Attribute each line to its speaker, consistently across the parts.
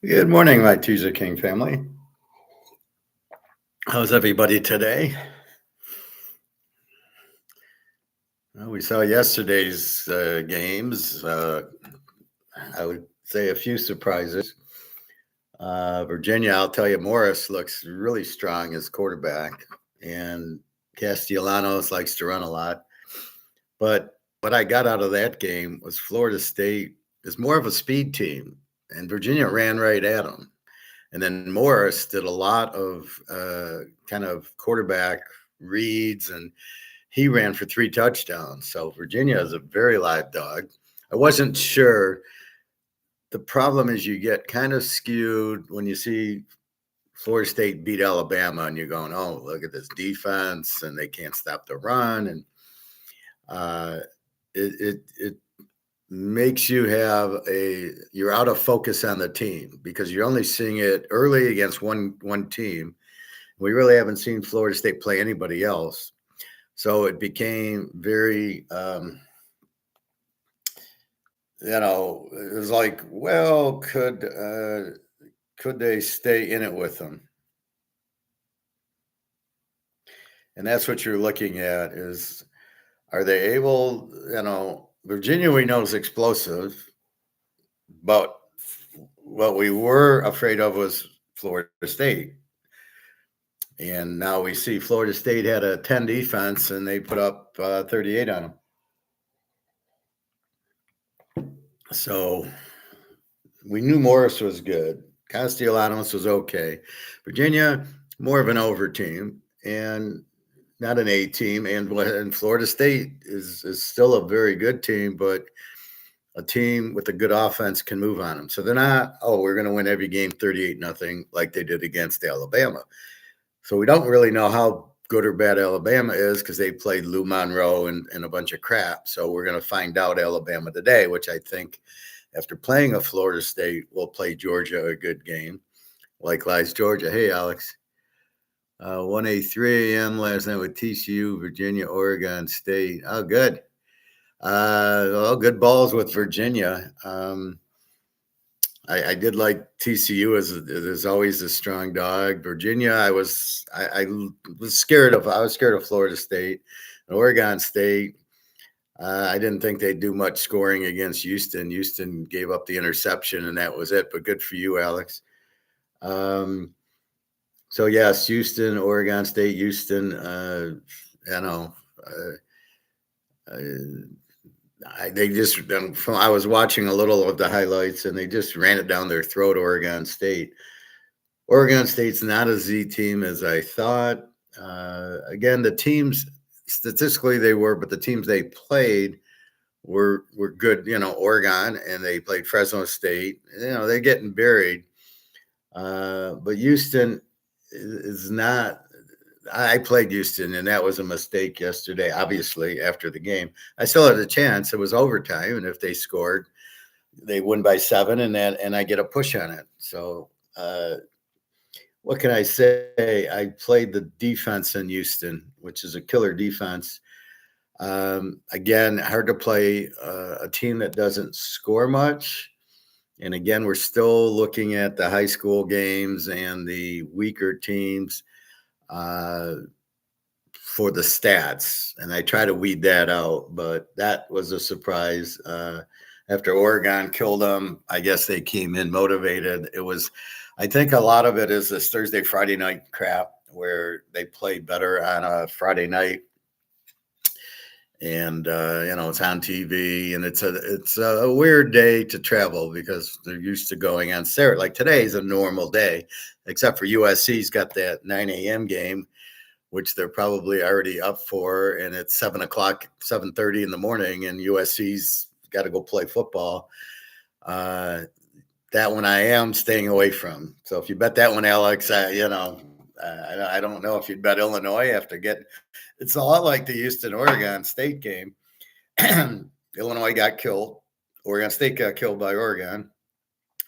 Speaker 1: Good morning, my Teaserking family. How's everybody today? Well, we saw yesterday's games. I would say a few surprises. Virginia, I'll tell you, Morris looks really strong as quarterback, and Castellanos likes to run a lot. But what I got out of that game was Florida State is more of a speed team, and Virginia ran right at them. And then Morris did a lot of kind of quarterback reads, and he ran for 3 touchdowns. So Virginia is a very live dog. I wasn't sure. The problem is you get kind of skewed when you see Florida State beat Alabama, and you're going, "Oh, look at this defense, and they can't stop the run." And uh, it makes you have you're out of focus on the team because you're only seeing it early against one team. We really haven't seen Florida State play anybody else. So it became very, it was like, well, could they stay in it with them? And that's what you're looking at is, are they able, Virginia we know is explosive, but what we were afraid of was Florida State. And now we see Florida State had a 10 defense and they put up 38 on them. So we knew Morris was good. Castellanos was okay. Virginia, more of an over team and not an A team. And Florida State is still a very good team, but a team with a good offense can move on them. So they're not, oh, we're going to win every game 38-0 like they did against Alabama. So we don't really know how good or bad Alabama is because they played Lou Monroe and a bunch of crap. So we're going to find out Alabama today, which I think after playing a Florida State, will play Georgia a good game. Likewise, Georgia. Hey, Alex. 1:03 a.m. last night with TCU, Virginia, Oregon State. Oh, good. Well, good balls with Virginia. I did like TCU as always a strong dog. Virginia, I was scared of. I was scared of Florida State, Oregon State. I didn't think they'd do much scoring against Houston. Houston gave up the interception, and that was it. But good for you, Alex. So yes, Houston, Oregon State, Houston. They just. I was watching a little of the highlights, and they just ran it down their throat. Oregon State. Oregon State's not a Z team as I thought. Again, the teams statistically they were, but the teams they played were good. Oregon, and they played Fresno State. They're getting buried. But Houston is not. I played Houston, and that was a mistake yesterday. Obviously, after the game, I still had a chance. It was overtime, and if they scored, they win by 7, and I get a push on it. So. What can I say? I played the defense in Houston, which is a killer defense. Again, hard to play a team that doesn't score much. And again, we're still looking at the high school games and the weaker teams for the stats. And I try to weed that out, but that was a surprise. After Oregon killed them, I guess they came in motivated. I think a lot of it is this Thursday, Friday night crap where they play better on a Friday night. And, it's on TV and it's a weird day to travel because they're used to going on Saturday. Like today is a normal day, except for USC's got that 9 a.m. game, which they're probably already up for. And it's 7:30 in the morning and USC's got to go play football. That one I am staying away from. So if you bet that one, Alex, I don't know if you'd bet Illinois after getting. It's a lot like the Houston Oregon State game. Illinois got killed. Oregon State got killed by Oregon.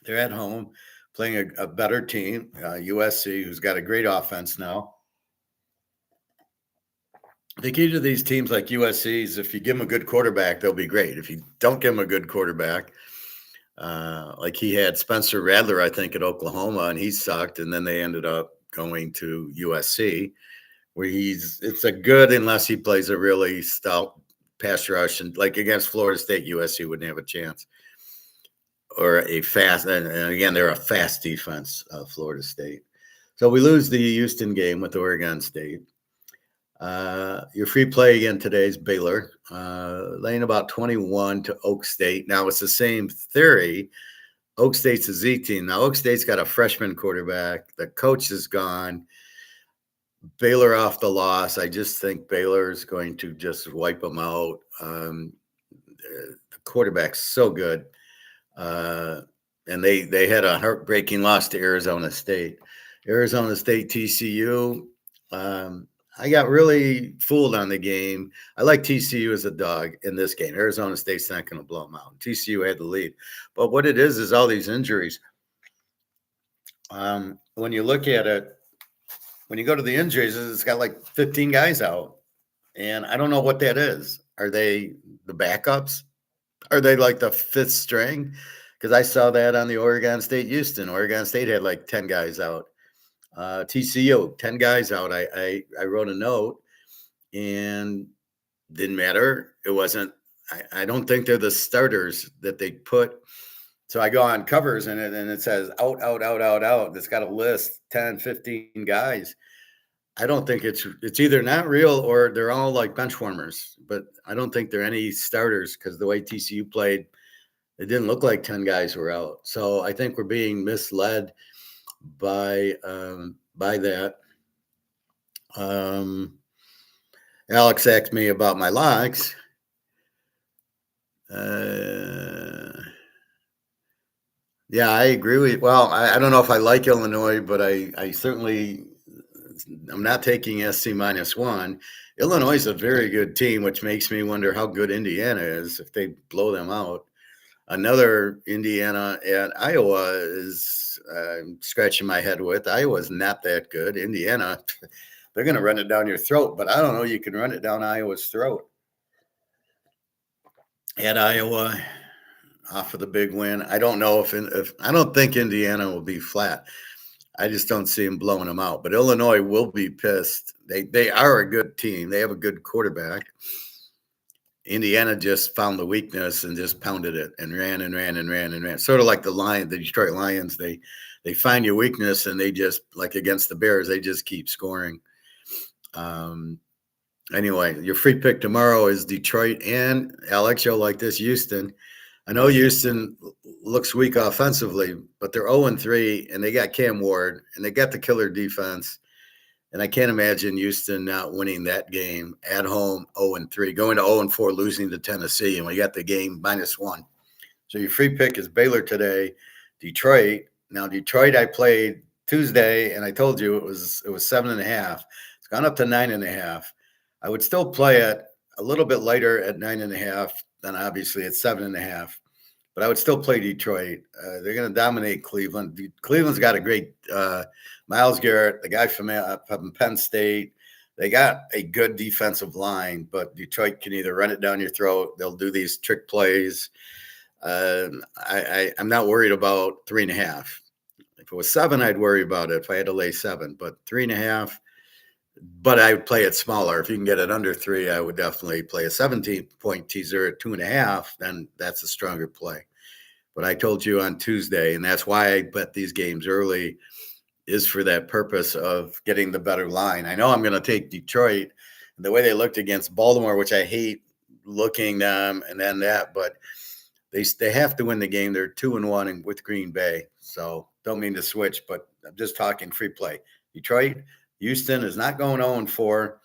Speaker 1: They're at home playing a better team, USC, who's got a great offense now. The key to these teams like USC is if you give them a good quarterback, they'll be great. If you don't give them a good quarterback, Like he had Spencer Rattler, I think, at Oklahoma, and he sucked. And then they ended up going to USC, where it's a good unless he plays a really stout pass rush, and like against Florida State, USC wouldn't have a chance. Or a fast, and again, they're a fast defense, Florida State. So we lose the Houston game with Oregon State. Your free play again today is Baylor, laying about 21 to Oak State. Now it's the same theory. Oak State's a Z team. Now Oak State's got a freshman quarterback. The coach is gone. Baylor off the loss. I just think Baylor is going to just wipe them out. The quarterback's so good. And they had a heartbreaking loss to Arizona State. Arizona State TCU. I got really fooled on the game. I like TCU as a dog in this game. Arizona State's not going to blow them out. TCU had the lead. But what it is all these injuries. When you look at it, when you go to the injuries, it's got like 15 guys out. And I don't know what that is. Are they the backups? Are they like the fifth string? Because I saw that on the Oregon State Houston. Oregon State had like 10 guys out. TCU, 10 guys out. I wrote a note and didn't matter. It wasn't, I don't think they're the starters that they put. So I go on covers and it says out, out, out, out, out. It's got a list, 10, 15 guys. I don't think it's either not real or they're all like bench warmers, but I don't think they're any starters because the way TCU played, it didn't look like 10 guys were out. So I think we're being misled by that. Alex asked me about my locks. Yeah, I agree with you. Well, I don't know if I like Illinois, but I certainly, I'm not taking SC -1. Illinois is a very good team, which makes me wonder how good Indiana is if they blow them out. Another Indiana at Iowa is scratching my head with. Iowa's not that good. Indiana, they're going to run it down your throat, but I don't know. You can run it down Iowa's throat. At Iowa, off of the big win. I don't know if I don't think Indiana will be flat. I just don't see them blowing them out. But Illinois will be pissed. They are a good team. They have a good quarterback. Indiana just found the weakness and just pounded it and ran and ran and ran and ran. Sort of like the Detroit Lions. They find your weakness and they just, like against the Bears, they just keep scoring. Anyway, your free pick tomorrow is Detroit and Alex. You'll like this, Houston. I know Houston looks weak offensively, but they're 0-3 and they got Cam Ward and they got the killer defense. And I can't imagine Houston not winning that game at home, 0-3, going to 0-4, losing to Tennessee, and we got the game -1. So your free pick is Baylor today, Detroit. Now Detroit, I played Tuesday, and I told you it was 7.5. It's gone up to 9.5. I would still play it a little bit lighter at 9.5 than obviously at 7.5. But I would still play Detroit. They're going to dominate Cleveland. Cleveland's got a great Myles Garrett, the guy from Penn State. They got a good defensive line, but Detroit can either run it down your throat. They'll do these trick plays. I'm not worried about 3.5. If it was 7, I'd worry about it if I had to lay 7. But 3.5. But I would play it smaller. If you can get it under 3, I would definitely play a 17-point teaser at 2.5. Then that's a stronger play. But I told you on Tuesday, and that's why I bet these games early, is for that purpose of getting the better line. I know I'm going to take Detroit. The way they looked against Baltimore, which I hate looking them and then that, but they have to win the game. They're 2-1 with Green Bay. So don't mean to switch, but I'm just talking free play. Detroit. Houston is not going 0-4,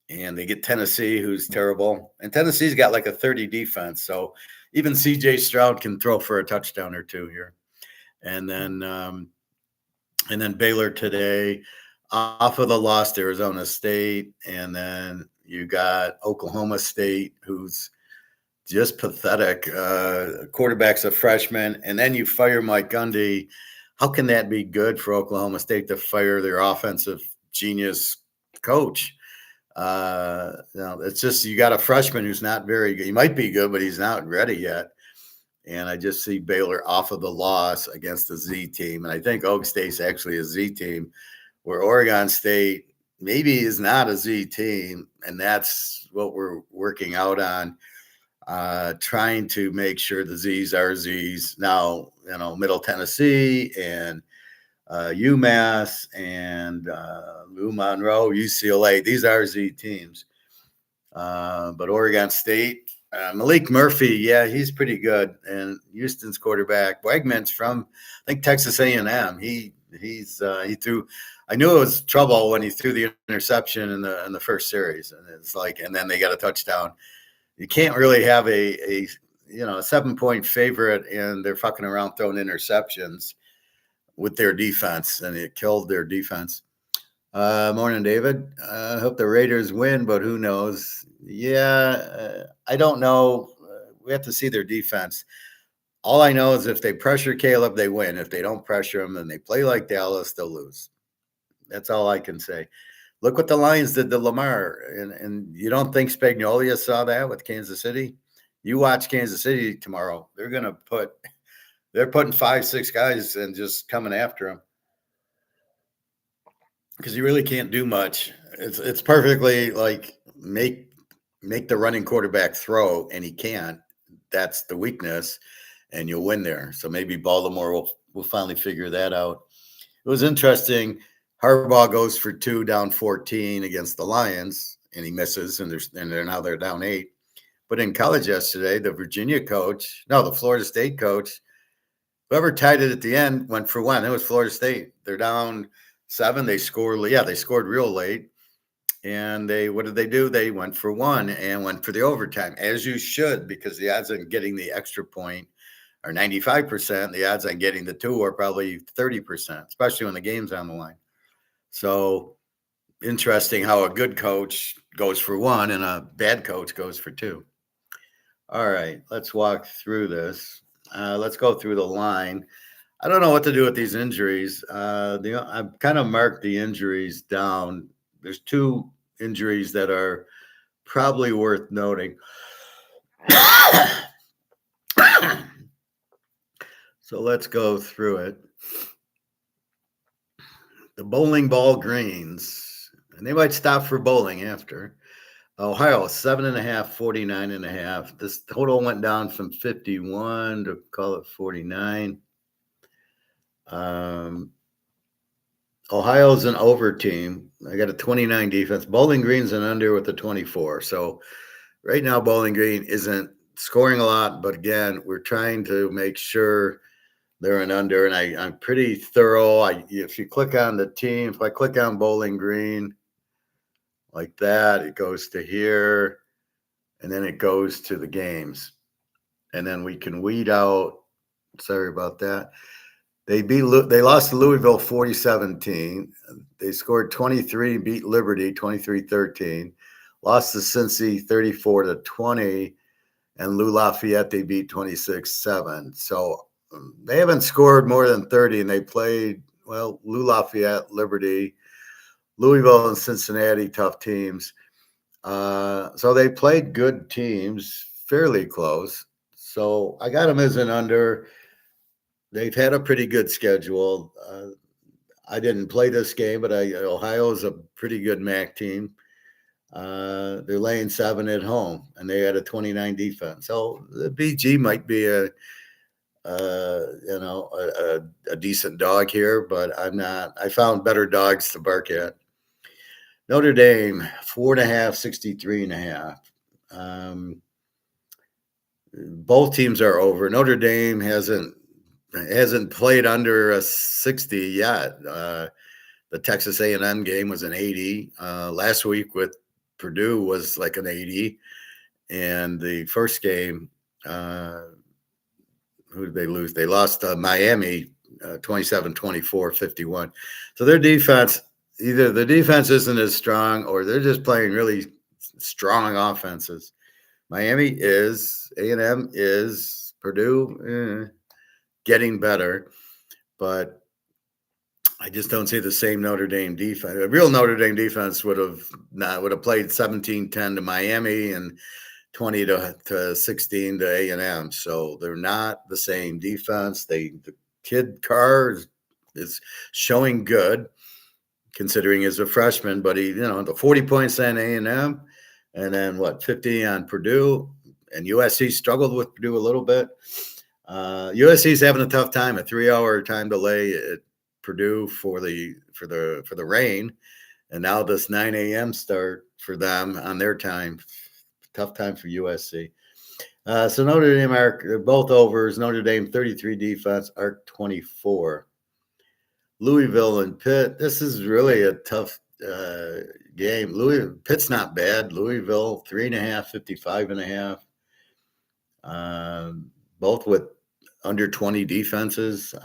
Speaker 1: and they get Tennessee, who's terrible. And Tennessee's got like a 30 defense, so even C.J. Stroud can throw for a touchdown or two here. And then Baylor today, off of the loss to Arizona State, and then you got Oklahoma State, who's just pathetic. Quarterback's a freshman, and then you fire Mike Gundy. How can that be good for Oklahoma State to fire their offensive genius coach? It's just you got a freshman who's not very good. He might be good, but he's not ready yet. And I just see Baylor off of the loss against the Z team. And I think Oak State's actually a Z team, where Oregon State maybe is not a Z team. And that's what we're working out on, trying to make sure the Z's are Z's. Now, Middle Tennessee and UMass and Lou Monroe, UCLA, these are Z teams. But Oregon State, Malik Murphy, yeah, he's pretty good. And Houston's quarterback, Wegman's from, I think, Texas A&M. He threw. I knew it was trouble when he threw the interception in the first series, and it's like, and then they got a touchdown. You can't really have a 7-point favorite, and they're fucking around throwing interceptions with their defense, and it killed their defense. Morning, David. I hope the Raiders win, but who knows? Yeah, I don't know. We have to see their defense. All I know is if they pressure Caleb, they win. If they don't pressure him and they play like Dallas, they'll lose. That's all I can say. Look what the Lions did to Lamar, and you don't think Spagnuolo saw that with Kansas City? You watch Kansas City tomorrow. They're putting 5-6 guys and just coming after him, because you really can't do much. It's perfectly like make the running quarterback throw, and he can't. That's the weakness, and you'll win there. So maybe Baltimore will finally figure that out. It was interesting. Harbaugh goes for 2 down 14 against the Lions, and he misses, and they're down 8. But in college yesterday, the Florida State coach, whoever tied it at the end went for 1. It was Florida State. They're down 7. They scored real late. And what did they do? They went for 1 and went for the overtime, as you should, because the odds on getting the extra point are 95%. The odds on getting the 2 are probably 30%, especially when the game's on the line. So interesting how a good coach goes for 1 and a bad coach goes for 2. All right, let's walk through this. Let's go through the line. I don't know what to do with these injuries. I've kind of marked the injuries down. There's 2 injuries that are probably worth noting. So let's go through it. The bowling ball greens, and they might stop for bowling after. Ohio, 7.5, 49.5. This total went down from 51 to call it 49. Ohio's an over team. I got a 29 defense. Bowling Green's an under with a 24. So right now, Bowling Green isn't scoring a lot, but again, we're trying to make sure they're an under, and I'm pretty thorough. If you click on the team, if I click on Bowling Green like that, it goes to here, and then it goes to the games, and then we can weed out. Sorry about that. They lost to Louisville 40-17. They scored 23, beat Liberty 23-13. Lost to Cincy 34-20, and Lou Lafayette they beat 26-7. So they haven't scored more than 30, and they played, Lou Lafayette, Liberty, Louisville, and Cincinnati, tough teams. So they played good teams, fairly close. So I got them as an under. They've had a pretty good schedule. I didn't play this game, but Ohio's a pretty good MAC team. They're laying 7 at home, and they had a 29 defense. So the BG might be a decent dog here, but I'm not. I found better dogs to bark at. Notre Dame, 4.5, 63.5. Both teams are over. Notre Dame hasn't played under a 60 yet. The Texas A&M game was an 80. Last week with Purdue was like an 80. And the first game, who did they lose? They lost to Miami 27-24, 51. So their defense, either the defense isn't as strong or they're just playing really strong offenses. Miami is, A&M is, Purdue getting better, but I just don't see the same Notre Dame defense. A real Notre Dame defense would have played 17-10 to Miami and 20 to 16 to A&M. So they're not the same defense. The kid Carr is showing good considering he's a freshman, but he, the 40 points on A&M and then what, 50 on Purdue, and USC struggled with Purdue a little bit. USC is having a tough time, a 3-hour time delay at Purdue for the rain. And now this 9 a.m. start for them on their time. Tough time for USC. So Notre Dame arc, they're both overs. Notre Dame 33 defense, arc 24. Louisville and Pitt. This is really a tough game. Pitt's not bad. Louisville 3.5, 55.5. Both with under 20 defenses.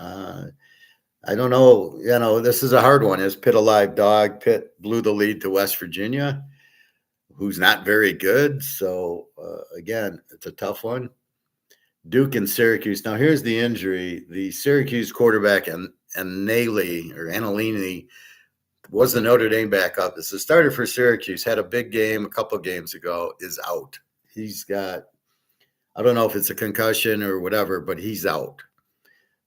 Speaker 1: I don't know. This is a hard one. Is Pitt a live dog? Pitt blew the lead to West Virginia, who's not very good. So, again, it's a tough one. Duke and Syracuse. Now, here's the injury. The Syracuse quarterback, and Anilini, was the Notre Dame backup. It's the starter for Syracuse. Had a big game a couple games ago, is out. He's got, I don't know if it's a concussion or whatever, but he's out.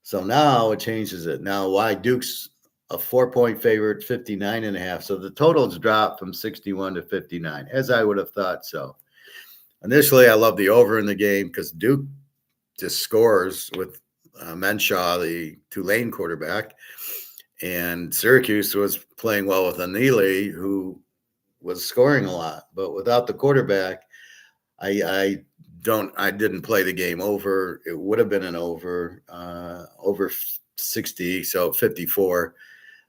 Speaker 1: So now it changes it. Now, why Duke's a 4-point favorite, 59.5. So the total's dropped from 61 to 59, as I would have thought so. Initially, I love the over in the game because Duke just scores with Menshaw, the Tulane quarterback. And Syracuse was playing well with Anili, who was scoring a lot. But without the quarterback, I didn't play the game over. It would have been an over 60, so 54.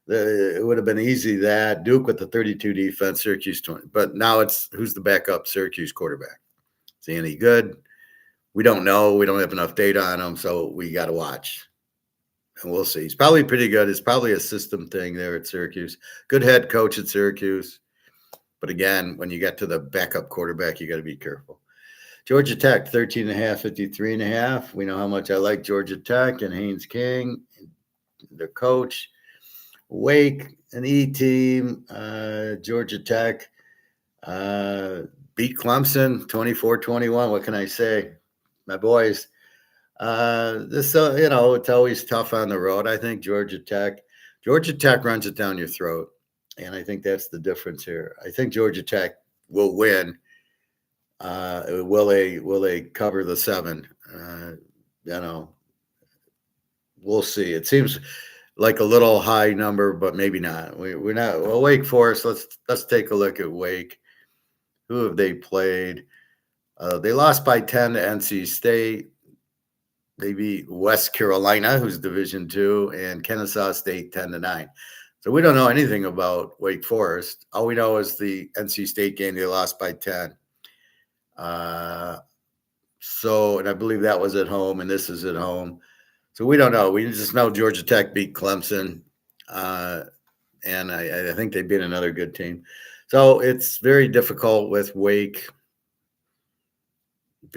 Speaker 1: It would have been easy that Duke with the 32 defense, Syracuse 20. But now it's who's the backup Syracuse quarterback? Is he any good? We don't know. We don't have enough data on him, so we got to watch. And we'll see. He's probably pretty good. It's probably a system thing there at Syracuse. Good head coach at Syracuse. But again, when you get to the backup quarterback, you got to be careful. Georgia Tech, 13.5, 53.5. We know how much I like Georgia Tech and Haynes King, their coach. Wake, an E team. Georgia Tech beat Clemson 24-21. What can I say? My boys. It's always tough on the road. I think Georgia Tech runs it down your throat. And I think that's the difference here. I think Georgia Tech will win. Will they cover the 7? We'll see. It seems like a little high number, but maybe not. We're not. Well, Wake Forest. Let's take a look at Wake. Who have they played? They lost by 10 to NC State. They beat West Carolina, who's Division II, and Kennesaw State 10-9. So we don't know anything about Wake Forest. All we know is the NC State game, they lost by 10. And I believe that was at home, and this is at home. So we don't know. We just know Georgia Tech beat Clemson, and I think they beat another good team. So it's very difficult with Wake.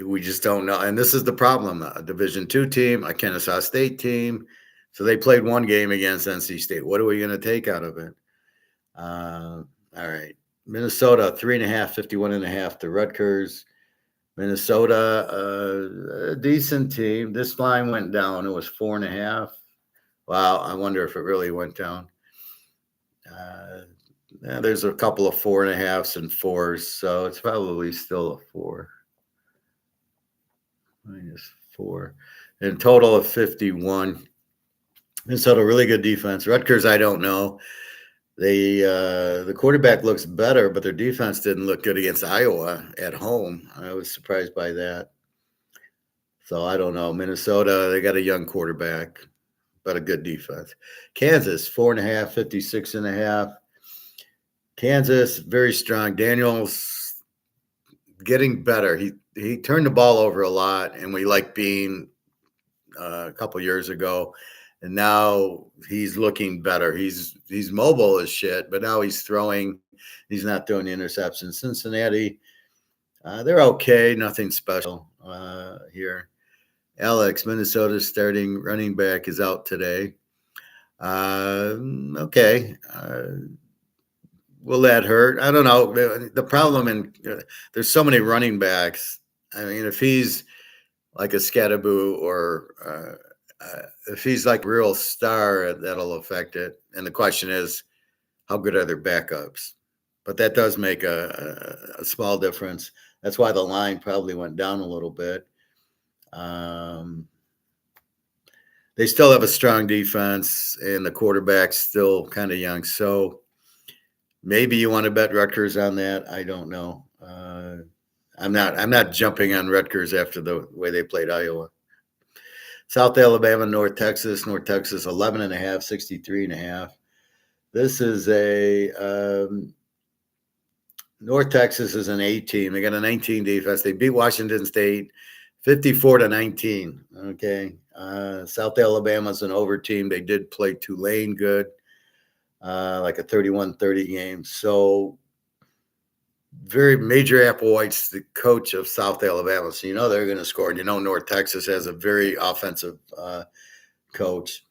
Speaker 1: We just don't know. And this is the problem. A Division II team, a Kennesaw State team. So they played one game against NC State. What are we going to take out of it? All right. Minnesota, 3.5, 51.5 to Rutgers. Minnesota, a decent team. This line went down. It was 4.5. Wow. I wonder if it really went down. There's a couple of 4.5s and 4s. So it's probably still a 4. -4. In total of 51. Minnesota, really good defense. Rutgers, I don't know. The quarterback looks better, but their defense didn't look good against Iowa at home. I was surprised by that. So I don't know. Minnesota, they got a young quarterback, but a good defense. Kansas, 4.5, 56.5. Kansas, very strong. Daniels getting better. He turned the ball over a lot, and we like being a couple years ago. And now he's looking better. He's mobile as shit, but now he's throwing. He's not throwing interceptions. Cincinnati, they're okay. Nothing special here. Alex, Minnesota's starting running back, is out today. Okay. Will that hurt? I don't know. The problem there's so many running backs I mean, if he's like a Scatterboo or if he's like a real star, that'll affect it. And the question is, how good are their backups? But that does make a small difference. That's why the line probably went down a little bit. Um, they still have a strong defense, and the quarterback's still kind of young. So maybe you want to bet Rutgers on that. I don't know. I'm not jumping on Rutgers after the way they played Iowa. South Alabama, North Texas. North Texas 11 and a half, 63 and a half. This is a North Texas is an A team. They got a 19 defense. They beat Washington State 54-19. Okay. South Alabama's an over team. They did play Tulane good, like a 31-30 game. So very Major Applewhite's the coach of South Alabama. So you know they're going to score. And you know North Texas has a very offensive coach.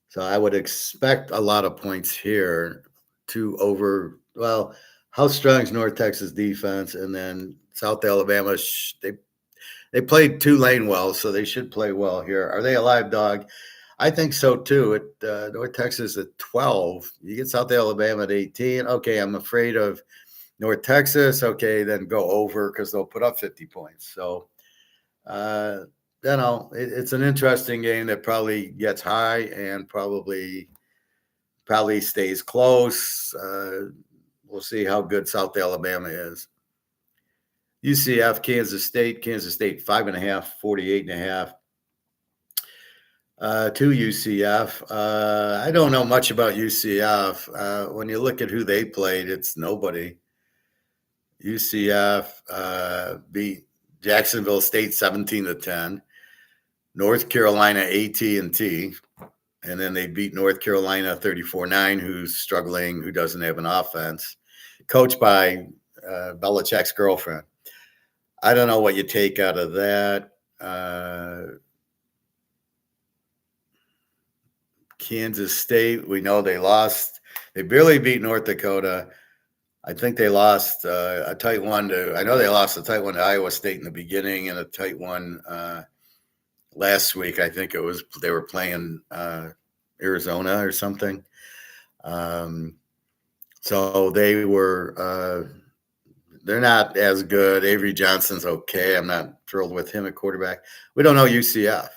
Speaker 1: So I would expect a lot of points here to over. Well, how strong is North Texas defense? And then South Alabama, they played Tulane well, so they should play well here. Are they a live dog? I think so too. At North Texas at 12, you get South Alabama at 18. Okay, I'm afraid of North Texas. Okay, then go over because they'll put up 50 points. So, it's an interesting game that probably gets high and probably stays close. We'll see how good South Alabama is. UCF, Kansas State, 5.5, 48.5. To UCF. I don't know much about UCF. When you look at who they played, it's nobody. UCF beat Jacksonville State 17-10. North Carolina AT&T, and then they beat North Carolina 34-9, who's struggling, who doesn't have an offense, coached by Belichick's girlfriend. I don't know what you take out of that. Kansas State, we know they lost. They barely beat North Dakota. I think they lost a tight one to. I know they lost a tight one to Iowa State in the beginning, and a tight one last week. I think it was they were playing Arizona or something. So they were. They're not as good. Avery Johnson's okay. I'm not thrilled with him at quarterback. We don't know UCF.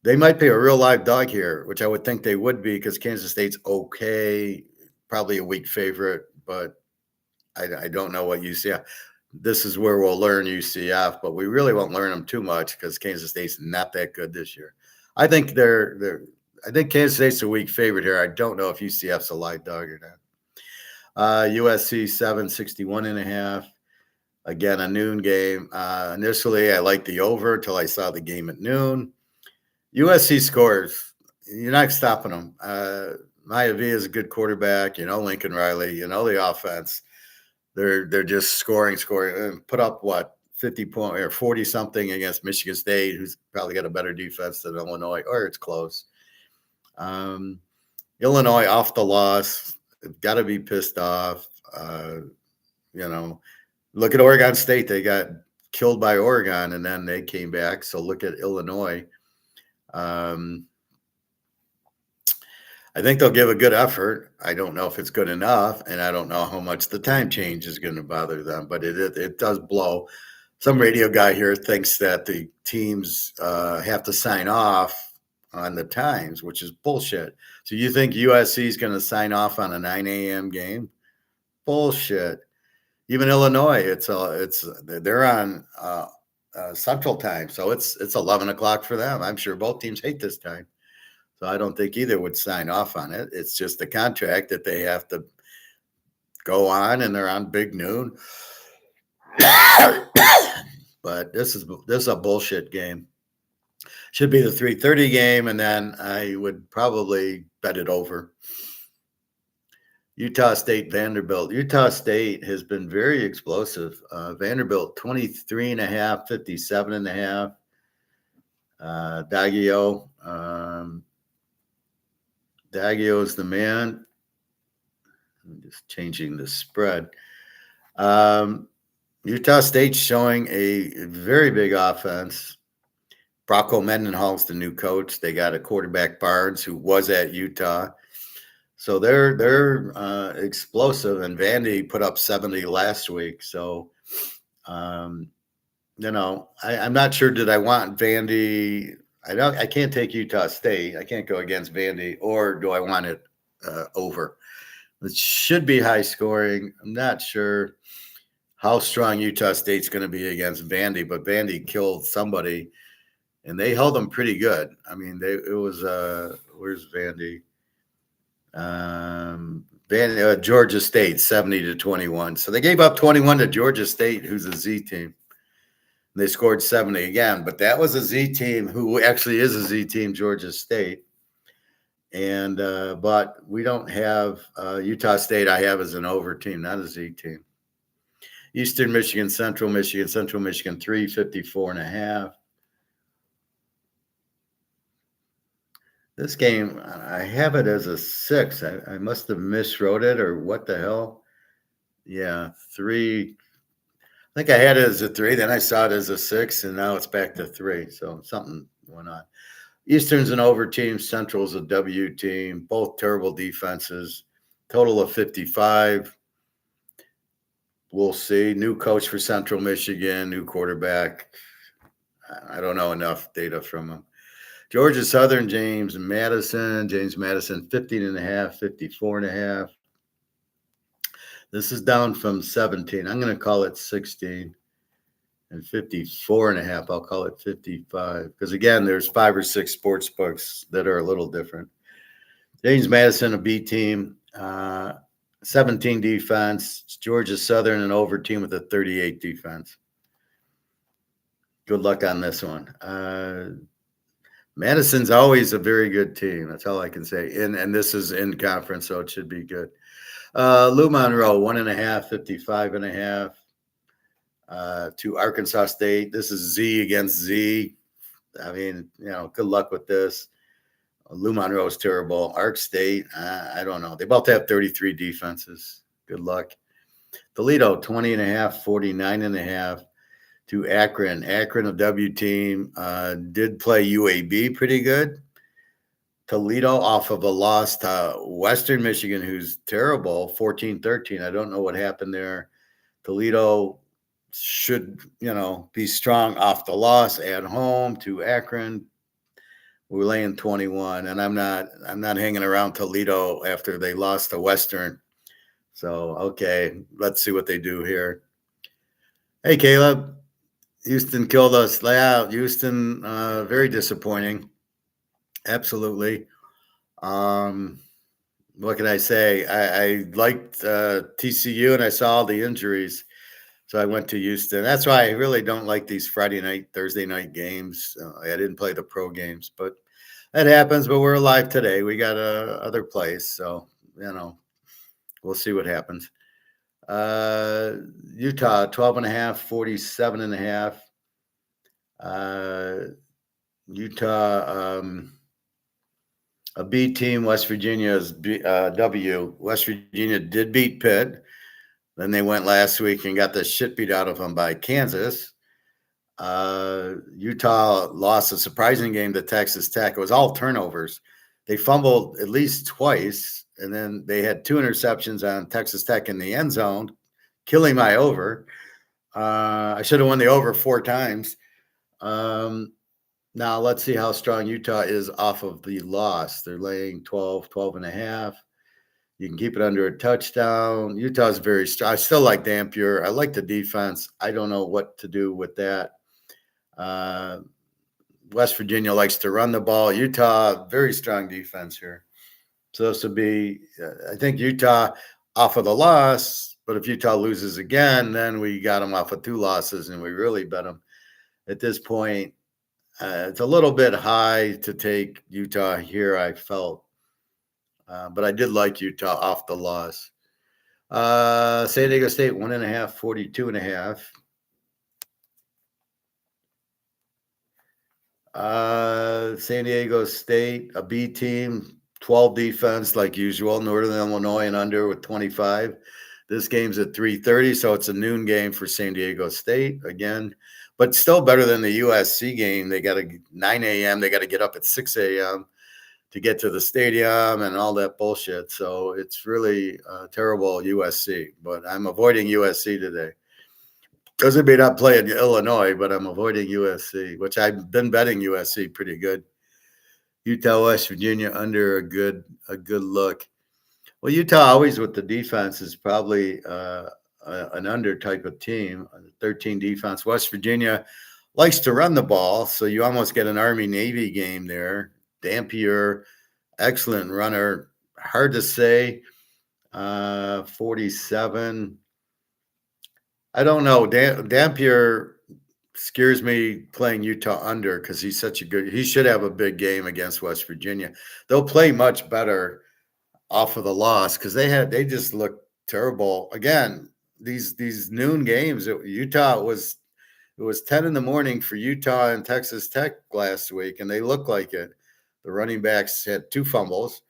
Speaker 1: They might be a real live dog here, which I would think they would be because Kansas State's okay, probably a weak favorite, but I don't know what UCF. This is where we'll learn UCF, but we really won't learn them too much because Kansas State's not that good this year. I think I think Kansas State's a weak favorite here. I don't know if UCF's a live dog or not. USC 761.5. Again, a noon game. Initially, I liked the over until I saw the game at noon. USC scores. You're not stopping them. Maya V is a good quarterback. You know Lincoln Riley. You know the offense. They're just scoring, and put up what 50 point or 40 something against Michigan State, who's probably got a better defense than Illinois, or it's close. Illinois off the loss, got to be pissed off. Look at Oregon State. They got killed by Oregon, and then they came back. So look at Illinois. I think they'll give a good effort. I don't know if it's good enough, and I don't know how much the time change is going to bother them, but it does blow. Some radio guy here thinks that the teams have to sign off on the times, which is bullshit. So you think USC is going to sign off on a 9 a.m. game? Bullshit. Even Illinois, they're on Central Time, so it's 11 o'clock for them. I'm sure both teams hate this time. So I don't think either would sign off on it. It's just a contract that they have to go on, and they're on big noon. But this is a bullshit game. Should be the 3:30 game, and then I would probably bet it over. Utah State, Vanderbilt. Utah State has been very explosive. Vanderbilt 23.5, 57.5. Daggio. Daggio is the man. I'm just changing the spread. Utah State's showing a very big offense. Brocco Mendenhall's the new coach. They got a quarterback, Barnes, who was at Utah. So they're explosive, and Vandy put up 70 last week. So, um, I'm not sure. Did I want Vandy? I can't take Utah State. I can't go against Vandy, or do I want it over? It should be high scoring. I'm not sure how strong Utah State's going to be against Vandy, but Vandy killed somebody, and they held them pretty good. I mean, it was where's Vandy? Georgia State 70-21. So they gave up 21 to Georgia State, who's a Z team. They scored 70 again, but that was a Z team who actually is a Z team, Georgia State. And but we don't have Utah State. I have as an over team, not a Z team. Eastern Michigan, Central Michigan, 354.5. This game, I have it as a 6. I must have miswrote it, or what the hell? Yeah, 3. I think I had it as a 3. Then I saw it as a 6, and now it's back to 3. So something went on. Eastern's an over team. Central's a W team. Both terrible defenses. Total of 55. We'll see. New coach for Central Michigan. New quarterback. I don't know enough data from him. Georgia Southern, James Madison, 15.5, 54.5. This is down from 17. I'm going to call it 16. And 54.5, I'll call it 55. Because again, there's 5 or 6 sports books that are a little different. James Madison, a B team, 17 defense. Georgia Southern, an over team with a 38 defense. Good luck on this one. Madison's always a very good team. That's all I can say. And this is in conference, so it should be good. Lou Monroe, 1.5, 55.5. To Arkansas State. This is Z against Z. I mean, good luck with this. Lou Monroe is terrible. Ark State, I don't know. They both have 33 defenses. Good luck. Toledo, 20.5, 49.5. To Akron. Akron, a W team, did play UAB pretty good. Toledo off of a loss to Western Michigan, who's terrible, 14-13. I don't know what happened there. Toledo should, be strong off the loss at home to Akron. We're laying 21, and I'm not hanging around Toledo after they lost to Western. So, okay, let's see what they do here. Hey, Caleb. Houston killed us. Yeah, Houston, very disappointing. Absolutely. What can I say? I liked TCU, and I saw all the injuries. So I went to Houston. That's why I really don't like these Friday night, Thursday night games. I didn't play the pro games, but that happens. But we're alive today. We got other place. So, we'll see what happens. Utah, 12.5, 47.5. Utah, a B team. West Virginia's W. West Virginia did beat Pitt. Then they went last week and got the shit beat out of them by Kansas. Utah lost a surprising game to Texas Tech. It was all turnovers. They fumbled at least twice, and then they had 2 interceptions on Texas Tech in the end zone, killing my over. I should have won the over 4 times. Now let's see how strong Utah is off of the loss. They're laying 12.5. You can keep it under a touchdown. Utah's very strong. I still like Dampier. I like the defense. I don't know what to do with that. West Virginia likes to run the ball. Utah, very strong defense here. So this would be, I think, Utah off of the loss. But if Utah loses again, then we got them off of 2 losses, and we really bet them. At this point, it's a little bit high to take Utah here, I felt. But I did like Utah off the loss. San Diego State, 1.5, 42.5. San Diego State, a B team, 12 defense like usual. Northern Illinois and under with 25. This game's at 3:30, so it's a noon game for San Diego State again, but still better than the USC game. They got to 9 a.m. They got to get up at 6 a.m. to get to the stadium and all that bullshit. So it's really terrible USC, but I'm avoiding USC today. Doesn't mean I'm playing Illinois, but I'm avoiding USC, which I've been betting USC pretty good. Utah, West Virginia under a good look. Well, Utah always with the defense is probably an under type of team. 13 defense. West Virginia likes to run the ball, so you almost get an Army Navy game there. Dampier, excellent runner. Hard to say. 47. I don't know. Dampier scares me playing Utah under because he's such a good. He should have a big game against West Virginia. They'll play much better off of the loss because they just look terrible. Again, these noon games. Utah it was 10 in the morning for Utah and Texas Tech last week, and they looked like it. The running backs had 2 fumbles.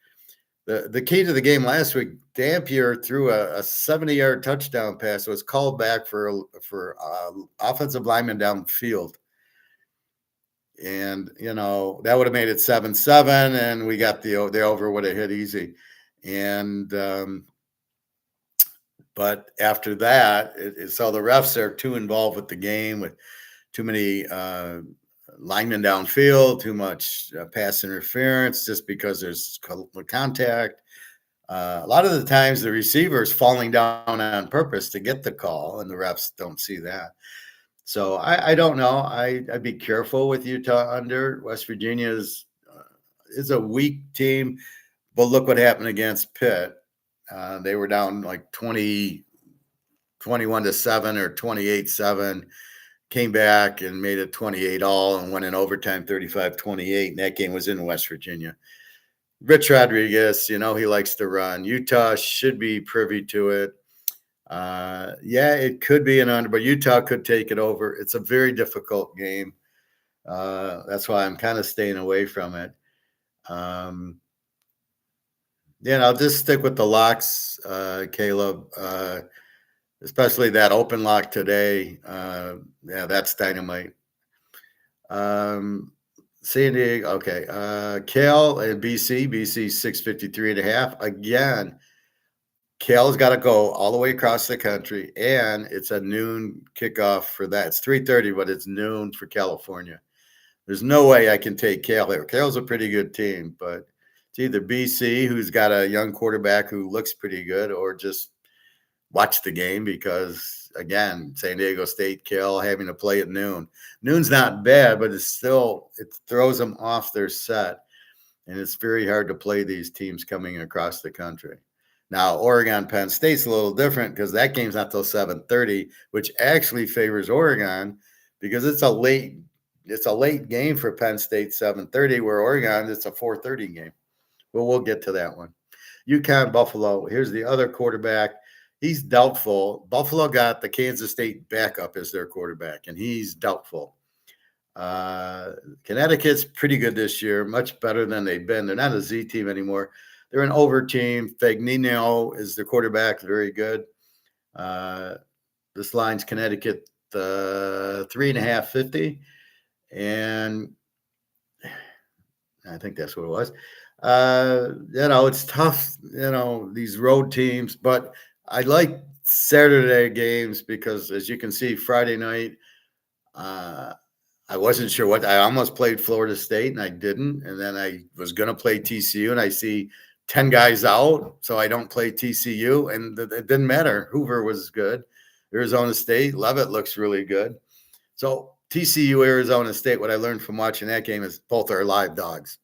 Speaker 1: The key to the game last week, Dampier threw a 70-yard touchdown pass. It was called back for offensive lineman downfield. And, that would have made it 7-7, and we got the over would have hit easy. And but after that, so the refs are too involved with the game with too many linemen downfield, too much pass interference just because there's contact. A lot of the times the receiver is falling down on purpose to get the call, and the refs don't see that. So I don't know. I'd be careful with Utah under. West Virginia is a weak team, but look what happened against Pitt. They were down like 21-7 or 28-7. Came back and made it 28-all and went in overtime 35-28. And that game was in West Virginia. Rich Rodriguez, he likes to run. Utah should be privy to it. It could be an under, but Utah could take it over. It's a very difficult game. That's why I'm kind of staying away from it. I'll just stick with the locks, Caleb. Especially that open lock today. That's dynamite. San Diego, okay. Cal and BC 653.5. Again, Cal's got to go all the way across the country, and it's a noon kickoff for that. It's 3:30, but it's noon for California. There's no way I can take Cal there. Cal's a pretty good team, but it's either BC, who's got a young quarterback who looks pretty good, or just watch the game because, again, San Diego State, Cal having to play at noon. Noon's not bad, but it throws them off their set, and it's very hard to play these teams coming across the country. Now, Oregon, Penn State's a little different because that game's not till 7:30, which actually favors Oregon because it's a late game for Penn State, 7:30, where Oregon, it's a 4:30 game. Well, we'll get to that one. UConn, Buffalo. Here's the other quarterback. He's doubtful. Buffalo got the Kansas State backup as their quarterback, and he's doubtful. Connecticut's pretty good this year, much better than they've been. They're not a Z team anymore. They're an over team. Fagnino is the quarterback, very good. This line's Connecticut 3.5, 50. And I think that's what it was. It's tough, these road teams, but I like Saturday games because, as you can see, Friday night, I wasn't sure what. I almost played Florida State, and I didn't. And then I was going to play TCU, and I see 10 guys out, so I don't play TCU. And it didn't matter. Hoover was good. Arizona State, Leavitt looks really good. So TCU, Arizona State, what I learned from watching that game is both are live dogs.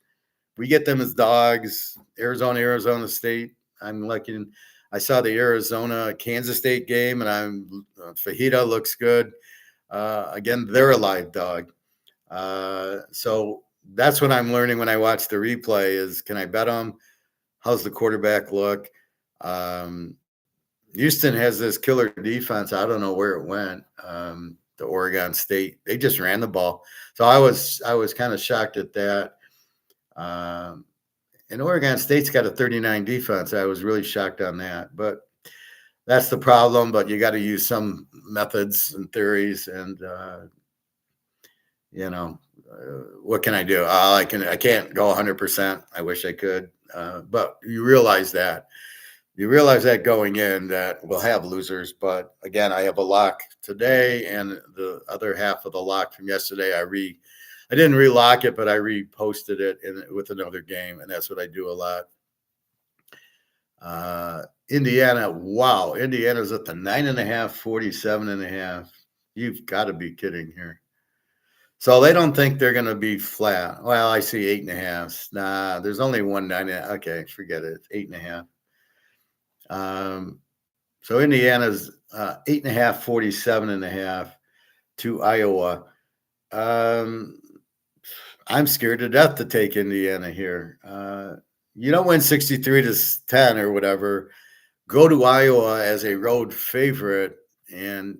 Speaker 1: We get them as dogs. Arizona State, I'm liking. I saw the Arizona Kansas State game, and Fajita looks good. Again, they're a live dog. So that's what I'm learning when I watch the replay is, can I bet them? How's the quarterback look? Houston has this killer defense. I don't know where it went. The Oregon State, they just ran the ball. So I was kind of shocked at that. And Oregon State's got a 39 defense. I was really shocked on that. But that's the problem. But you got to use some methods and theories, and you know, what can I do? I can't go 100%. I wish I could, but you realize that going in that we'll have losers. But again, I have a lock today, and the other half of the lock from yesterday, I didn't relock it, but I reposted it with another game, and that's what I do a lot. Indiana, wow, Indiana's at the 9.5, 47.5. You've got to be kidding here. So they don't think they're going to be flat. Well, I see 8.5. Nah, there's only one 9.5. Okay, forget it. 8.5. So Indiana's 8.5, 47.5 to Iowa. I'm scared to death to take Indiana here. You don't win 63-10 or whatever. Go to Iowa as a road favorite and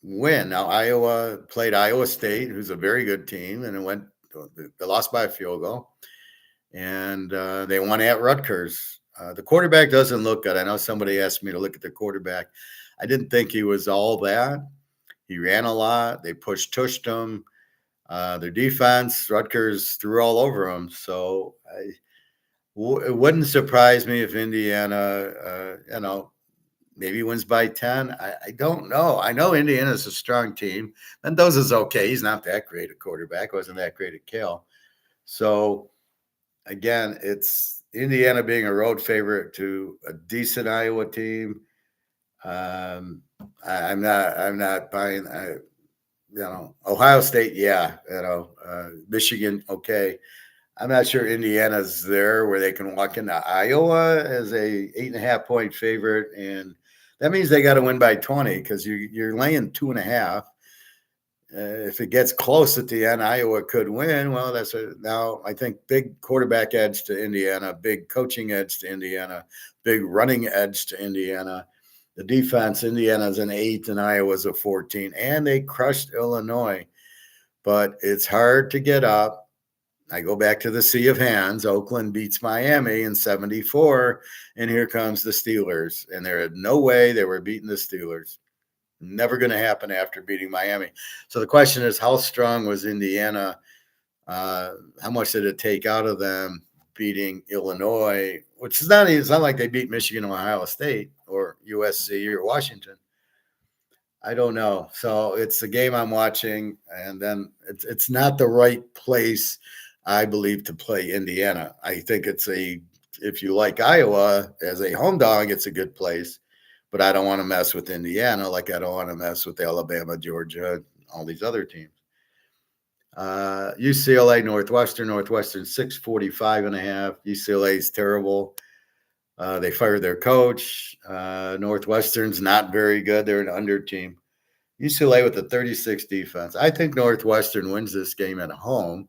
Speaker 1: win. Now, Iowa played Iowa State, who's a very good team, and they lost by a field goal. And they won at Rutgers. The quarterback doesn't look good. I know somebody asked me to look at the quarterback. I didn't think he was all that. He ran a lot. They tushed him. Their defense, Rutgers threw all over them. So it wouldn't surprise me if Indiana, maybe wins by 10. I don't know. I know Indiana's a strong team. Mendoza's okay. He's not that great a quarterback. Wasn't that great at Cal. So, again, it's Indiana being a road favorite to a decent Iowa team. I'm not buying. Ohio State, yeah. Michigan, okay. I'm not sure Indiana's there where they can walk into Iowa as a 8.5-point favorite, and that means they got to win by 20 because you're laying 2.5. If it gets close at the end, Iowa could win. Well, now I think big quarterback edge to Indiana, big coaching edge to Indiana, big running edge to Indiana. The defense, Indiana's an 8 and Iowa's a 14, and they crushed Illinois. But it's hard to get up. I go back to the sea of hands. Oakland beats Miami in 74, and here comes the Steelers. And there had no way they were beating the Steelers. Never going to happen after beating Miami. So the question is, how strong was Indiana? How much did it take out of them beating Illinois, which it's not like they beat Michigan or Ohio State or USC or Washington. I don't know. So it's the game I'm watching, and then it's not the right place, I believe, to play Indiana. I think if you like Iowa as a home dog, it's a good place. But I don't want to mess with Indiana like I don't want to mess with Alabama, Georgia, all these other teams. UCLA, Northwestern 645.5. UCLA is terrible. They fired their coach. Northwestern's not very good. They're an under team. UCLA with a 36 defense. I think Northwestern wins this game at home.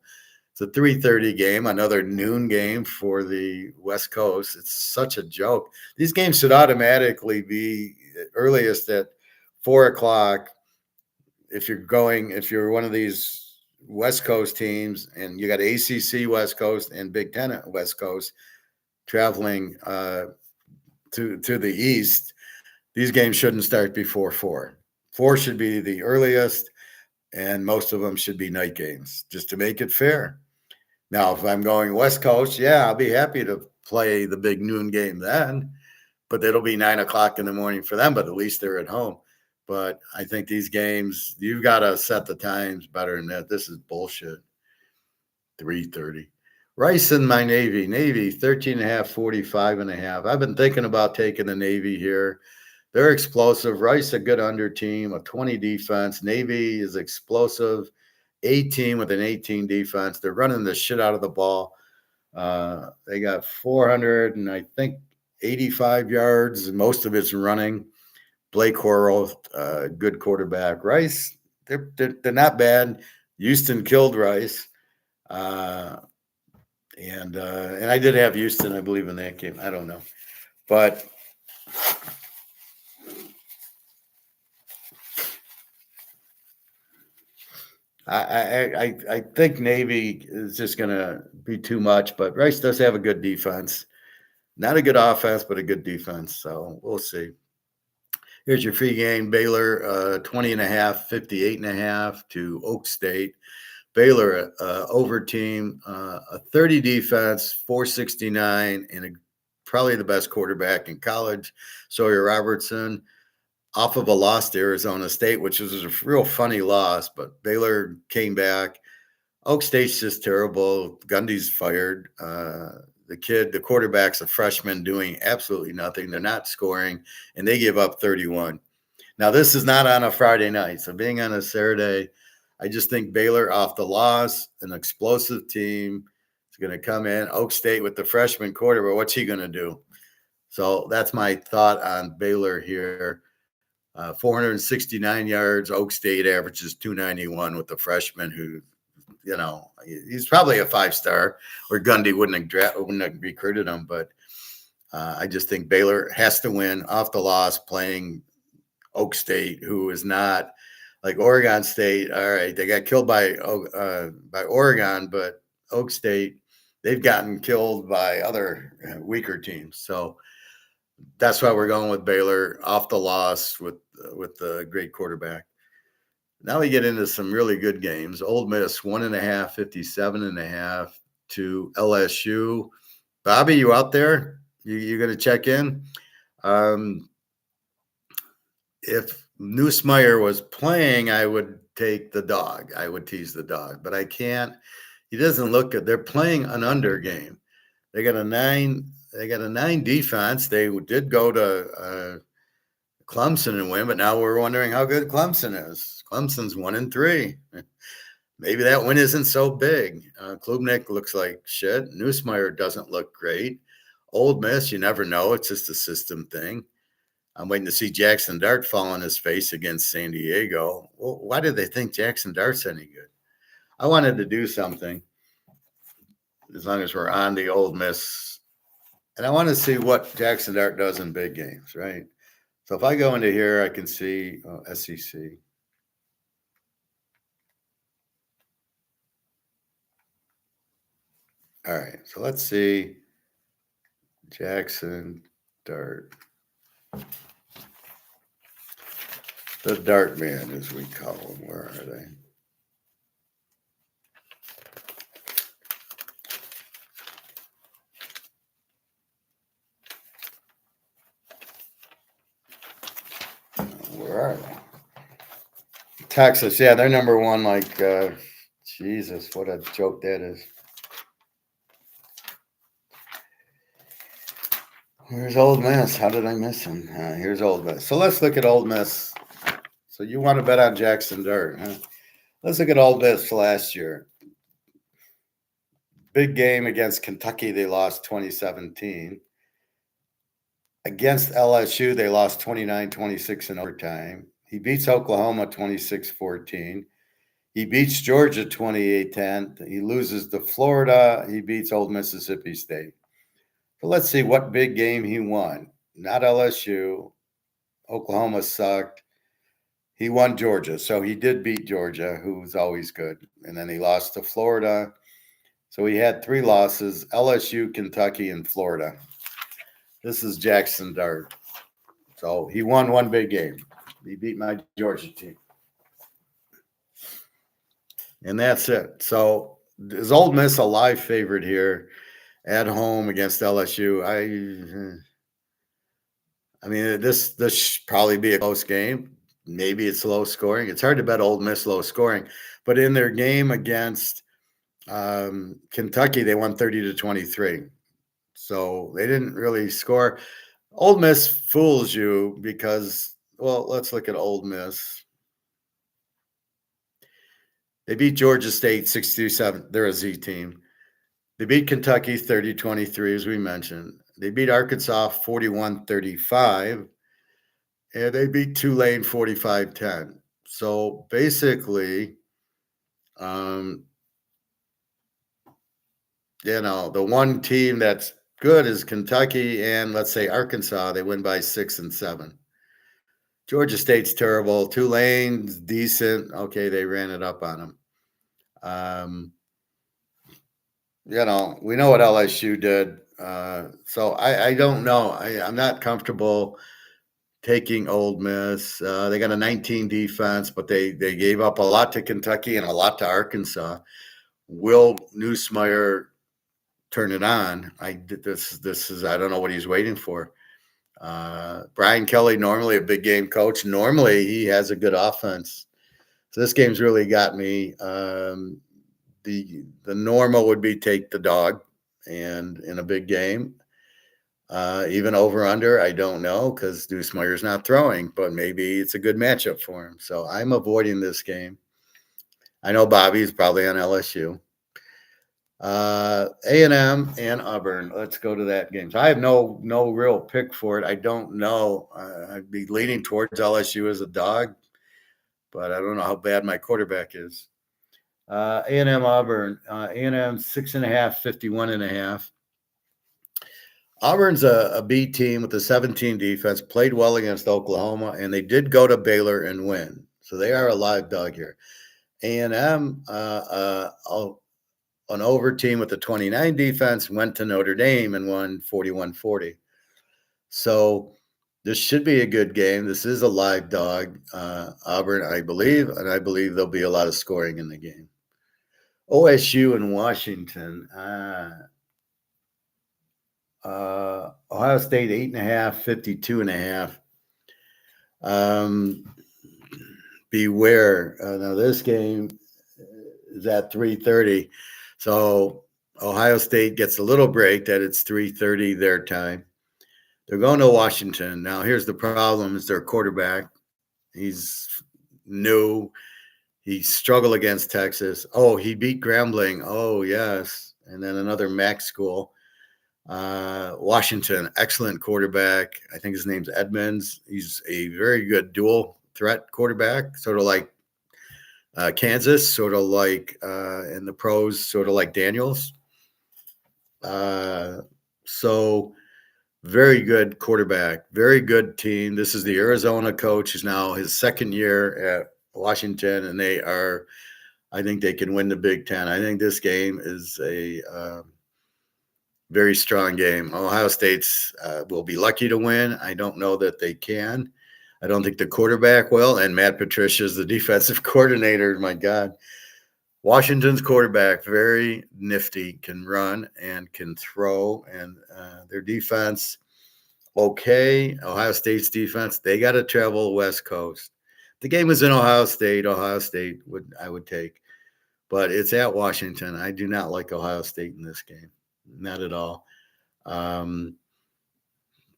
Speaker 1: It's a 3:30 game, another noon game for the West Coast. It's such a joke. These games should automatically be earliest at 4:00. If you're one of these West Coast teams and you got ACC West Coast and Big Ten West Coast traveling to the East, these games shouldn't start before 4. 4 should be the earliest, and most of them should be night games just to make it fair. Now, if I'm going West Coast, yeah, I'll be happy to play the big noon game then, but it'll be 9:00 in the morning for them, but at least they're at home. But I think these games, you've got to set the times better than that. This is bullshit. 3:30. Rice and my Navy. Navy, 13.5, 45.5. I've been thinking about taking the Navy here. They're explosive. Rice, a good under team, a 20 defense. Navy is explosive. 18 with an 18 defense. They're running the shit out of the ball. They got 400 and I think 85 yards, and most of it's running. Blake Horrell, good quarterback. Rice, they're not bad. Houston killed Rice. And I did have Houston, I believe, in that game. I don't know. But I think Navy is just going to be too much, but Rice does have a good defense. Not a good offense, but a good defense. So we'll see. Here's your free game. Baylor 20 and a half, 58 and a half to Oak State. Baylor over team, a 30 defense, 469, and probably the best quarterback in college, Sawyer Robertson, off of a loss to Arizona State, which was a real funny loss, but Baylor came back. Oak State's just terrible. Gundy's fired. The quarterback's a freshman doing absolutely nothing. They're not scoring, and they give up 31. Now, this is not on a Friday night. So being on a Saturday, I just think Baylor off the loss, an explosive team is going to come in. Oak State with the freshman quarterback, what's he going to do? So that's my thought on Baylor here. 469 yards. Oak State averages 291 with the freshman who, he's probably a 5-star, or Gundy wouldn't have recruited him. But I just think Baylor has to win off the loss playing Oak State, who is not like Oregon State. All right, they got killed by Oregon, but Oak State, they've gotten killed by other weaker teams. So that's why we're going with Baylor off the loss with the great quarterback. Now we get into some really good games. Ole Miss 1.5, 57.5 to LSU. Bobby, you out there? You going to check in? If Neusmeyer was playing, I would take the dog. I would tease the dog, but I can't. He doesn't look good. They're playing an under game. They got a 9. They got a 9 defense. They did go to Clemson and win, but now we're wondering how good Clemson is. Clemson's 1-3. Maybe that win isn't so big. Klubnik looks like shit. Neusmeyer doesn't look great. Ole Miss, you never know. It's just a system thing. I'm waiting to see Jackson Dart fall on his face against San Diego. Well, why did they think Jackson Dart's any good? I wanted to do something as long as we're on the Ole Miss. And I want to see what Jackson Dart does in big games, right? So if I go into here, I can see SEC. All right, so let's see Jackson Dart. The Dart Man, as we call him. Where are they? Where are they? Texas, yeah, they're number one. Like, Jesus, what a joke that is. Where's Ole Miss? How did I miss him? Here's Ole Miss. So let's look at Ole Miss. So you want to bet on Jackson Dart, huh? Let's look at Ole Miss last year. Big game against Kentucky. They lost 2017. Against LSU, they lost 29-26 in overtime. He beats Oklahoma 26-14. He beats Georgia 28-10. He loses to Florida. He beats Old Mississippi State. So let's see what big game he won. Not LSU. Oklahoma sucked. He won Georgia. So he did beat Georgia, who's always good. And then he lost to Florida. So he had 3 losses: LSU, Kentucky, and Florida. This is Jackson Dart. So he won one big game. He beat my Georgia team. And that's it. So is Ole Miss a live favorite here at home against LSU? I mean, this should probably be a close game. Maybe it's low scoring. It's hard to bet Ole Miss low scoring. But in their game against Kentucky, they won 30-23. So they didn't really score. Ole Miss fools you because, well, let's look at Ole Miss. They beat Georgia State 6-7. They're a Z team. They beat Kentucky 30-23, as we mentioned. They beat Arkansas 41-35. And they beat Tulane 45-10. So basically, the one team that's good is Kentucky, and let's say Arkansas. They win by 6 and 7. Georgia State's terrible. Tulane's decent. Okay, they ran it up on them. We know what LSU did. So I don't know. I'm not comfortable taking Ole Miss. They got a 19 defense, but they gave up a lot to Kentucky and a lot to Arkansas. Will Newsmeyer turn it on? This is I don't know what he's waiting for. Brian Kelly, normally a big game coach, normally he has a good offense. So this game's really got me. The normal would be take the dog, and in a big game, even over under, I don't know because Newsmeyer's not throwing, but maybe it's a good matchup for him. So I'm avoiding this game. I know Bobby's probably on LSU. A&M and Auburn. Let's go to that game. So I have no real pick for it. I don't know. I'd be leaning towards LSU as a dog, but I don't know how bad my quarterback is. A&M Auburn. A&M 6.5, 51.5. Auburn's a B team with a 17 defense, played well against Oklahoma, and they did go to Baylor and win. So they are a live dog here. A&M, an over team with a 29 defense, went to Notre Dame and won 41-40. So this should be a good game. This is a live dog. Auburn, I believe, and I believe there'll be a lot of scoring in the game. OSU and Washington. Ohio State 8.5, 52.5. Beware. Now this game is at 3:30, so Ohio State gets a little break that it's 3:30 their time. They're going to Washington. Now here's the problem: is their quarterback. He's new. He struggled against Texas. Oh, he beat Grambling. Oh yes, and then another MAC school. Washington, excellent quarterback. I think his name's Edmonds. He's a very good dual threat quarterback, sort of like Kansas, sort of like in the pros, sort of like Daniels. So very good quarterback, very good team. This is the Arizona coach. He's now his second year at Washington, and I think they can win the Big Ten. I think this game is a very strong game. Ohio State's will be lucky to win. I don't know that they can. I don't think the quarterback will. And Matt Patricia is the defensive coordinator. My God. Washington's quarterback, very nifty, can run and can throw. And their defense, okay. Ohio State's defense, they got to travel West Coast. The game was in Ohio State. I would take. But it's at Washington. I do not like Ohio State in this game. Not at all.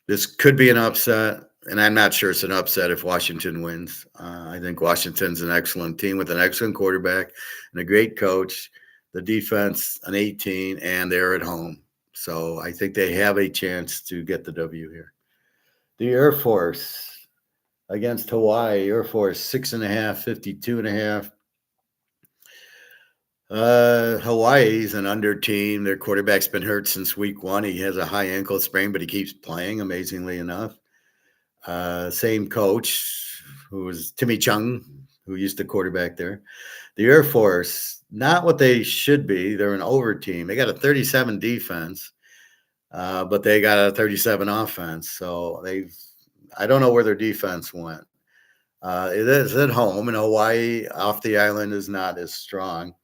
Speaker 1: This could be an upset, and I'm not sure it's an upset if Washington wins. I think Washington's an excellent team with an excellent quarterback and a great coach. The defense, an 18, and they're at home. So I think they have a chance to get the W here. The Air Force against Hawaii. Air Force 6.5, 52.5. Hawaii's an under team. Their quarterback's been hurt since week 1. He has a high ankle sprain, but he keeps playing, amazingly enough. Same coach, who was Timmy Chung, who used to quarterback there. The Air Force, not what they should be. They're an over team. They got a 37 defense, but they got a 37 offense. So I don't know where their defense went. It is at home, and Hawaii off the island is not as strong.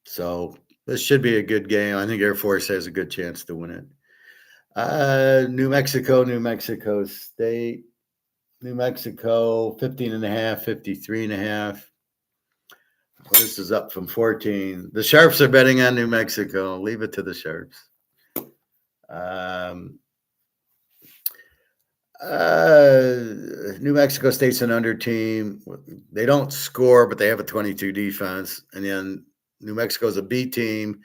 Speaker 1: So this should be a good game. I think Air Force has a good chance to win it. New Mexico State. New Mexico, 15.5, 53.5. This is up from 14. The Sharps are betting on New Mexico. Leave it to the Sharps. New Mexico State's an under team. They don't score, but they have a 22 defense. And then New Mexico's a B team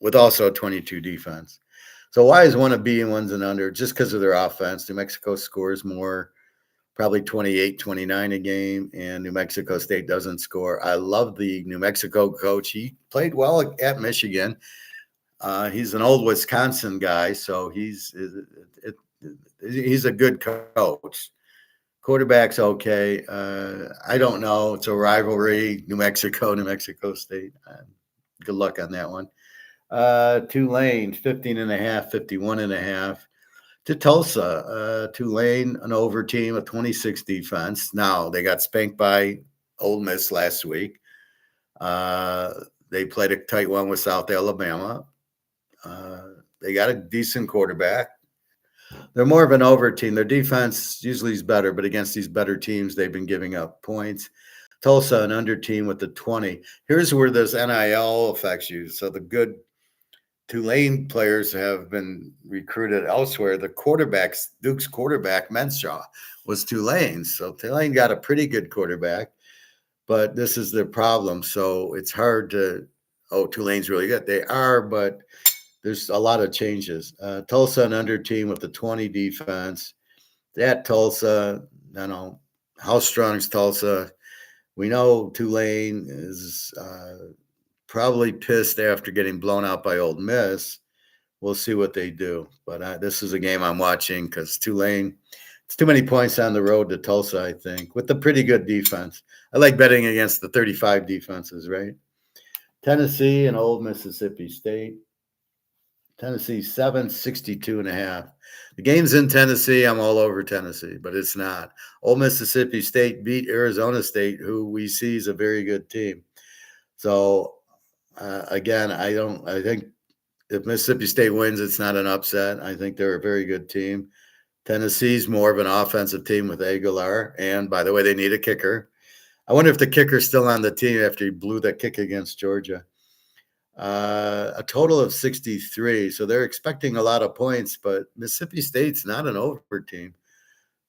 Speaker 1: with also a 22 defense. So why is one a B and one's an under? Just because of their offense. New Mexico scores more, probably 28, 29 a game, and New Mexico State doesn't score. I love the New Mexico coach. He played well at Michigan. He's an old Wisconsin guy, so he's a good coach. Quarterback's okay. I don't know. It's a rivalry, New Mexico State. Good luck on that one. Tulane, 15.5, 51.5. to Tulsa. Tulane, an over team, a 26 defense. Now they got spanked by Ole Miss last week. Uh, they played a tight one with South Alabama. Uh, they got a decent quarterback. They're more of an over team. Their defense usually is better, but against these better teams, they've been giving up points. Tulsa, an under team with the 20. Here's where this NIL affects you. So the good Tulane players have been recruited elsewhere. The quarterbacks, Duke's quarterback, Menshaw, was Tulane. So Tulane got a pretty good quarterback, but this is their problem. So it's hard to, Tulane's really good. They are, but there's a lot of changes. Tulsa, an under team with the 20 defense. At Tulsa, how strong is Tulsa? We know Tulane is probably pissed after getting blown out by Ole Miss. We'll see what they do. But this is a game I'm watching because Tulane, it's too many points on the road to Tulsa, I think, with a pretty good defense. I like betting against the 35 defenses, right? Tennessee and Old Mississippi State. Tennessee 762.5. The game's in Tennessee. I'm all over Tennessee, but it's not. Old Mississippi State beat Arizona State, who we see is a very good team. So again, I think if Mississippi State wins, it's not an upset. I think they're a very good team. Tennessee's more of an offensive team with Aguilar. And by the way, they need a kicker. I wonder if the kicker's still on the team after he blew that kick against Georgia. A total of 63. So they're expecting a lot of points, but Mississippi State's not an over team.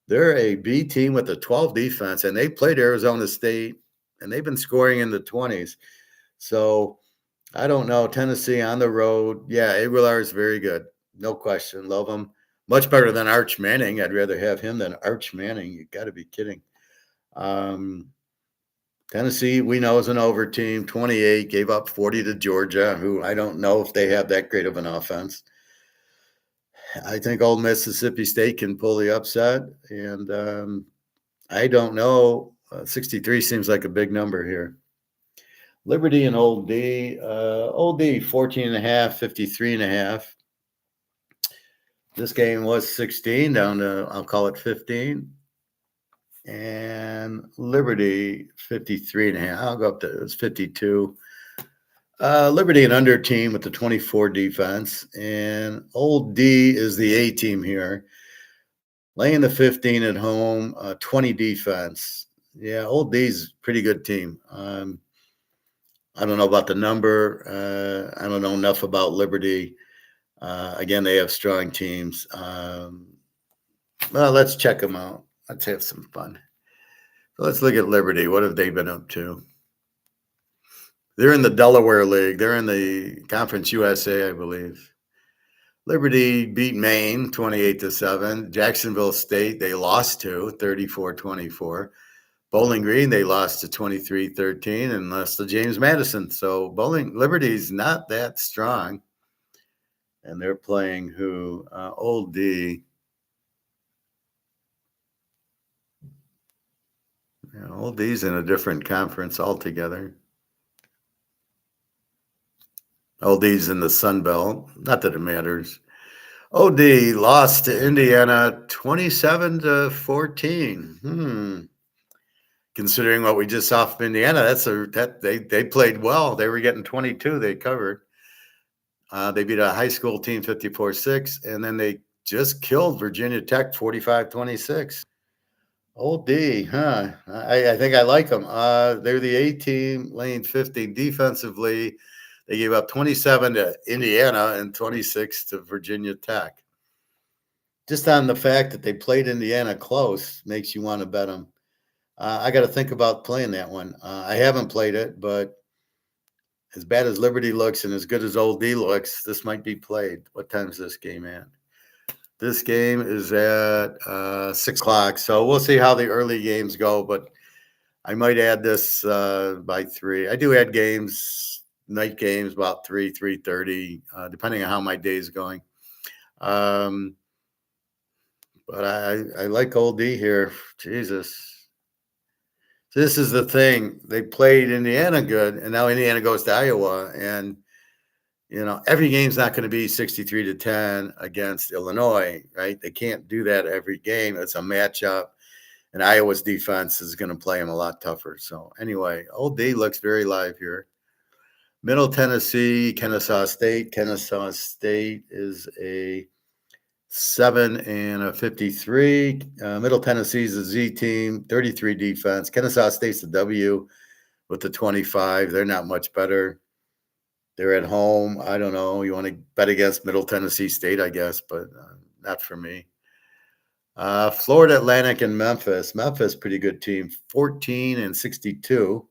Speaker 1: They're a B team with a 12 defense, and they played Arizona State, and they've been scoring in the 20s. So I don't know. Tennessee on the road. Yeah, Aguilar is very good. No question. Love him. Much better than Arch Manning. I'd rather have him than Arch Manning. You got to be kidding. Tennessee, we know, is an over team. 28, gave up 40 to Georgia, who I don't know if they have that great of an offense. I think Old Mississippi State can pull the upset. And I don't know. 63 seems like a big number here. Liberty and Old D. Old D, 14.5, 53.5. This game was 16 down to, I'll call it 15. And Liberty 53.5. I'll go up to it's 52. Liberty an under team with the 24 defense, and Old D is the A team here, laying the 15 at home, 20 defense. Yeah, Old D's pretty good team. I don't know about the number. I don't know enough about Liberty. Again, they have strong teams. Well, let's check them out. Let's have some fun. So let's look at Liberty. What have they been up to? They're in the Delaware League. They're in the Conference USA, I believe. Liberty beat Maine 28-7. Jacksonville State, they lost to 34-24. Bowling Green, they lost to 23-13 and lost to James Madison. So Liberty's not that strong. And they're playing who? Old D. Old D's in a different conference altogether. Old D's in the Sun Belt. Not that it matters. OD lost to Indiana 27-14. Considering what we just saw from Indiana, they played well. They were getting 22. They covered. They beat a high school team 54-6, and then they just killed Virginia Tech 45-26. Old D, huh? I think I like them. They're the A team, laying 50 defensively. They gave up 27 to Indiana and 26 to Virginia Tech. Just on the fact that they played Indiana close makes you want to bet them. I got to think about playing that one. I haven't played it, but as bad as Liberty looks and as good as Old D looks, this might be played. What time is this game at? This game is at 6 o'clock. So we'll see how the early games go, but I might add this by 3. I do add games, night games, about 3:30, depending on how my day is going. But I like Old D here. Jesus. So this is the thing. They played Indiana good, and now Indiana goes to Iowa, and every game's not going to be 63-10 against Illinois, right? They can't do that every game. It's a matchup, and Iowa's defense is going to play them a lot tougher. So anyway, Old D looks very live here. Middle Tennessee, Kennesaw State. Kennesaw State is a 7-53. Middle Tennessee's a Z team, 33 defense. Kennesaw State's a W with the 25. They're not much better. They're at home. I don't know. You want to bet against Middle Tennessee State, I guess, but not for me. Florida Atlantic and Memphis. Memphis, pretty good team, 14-62.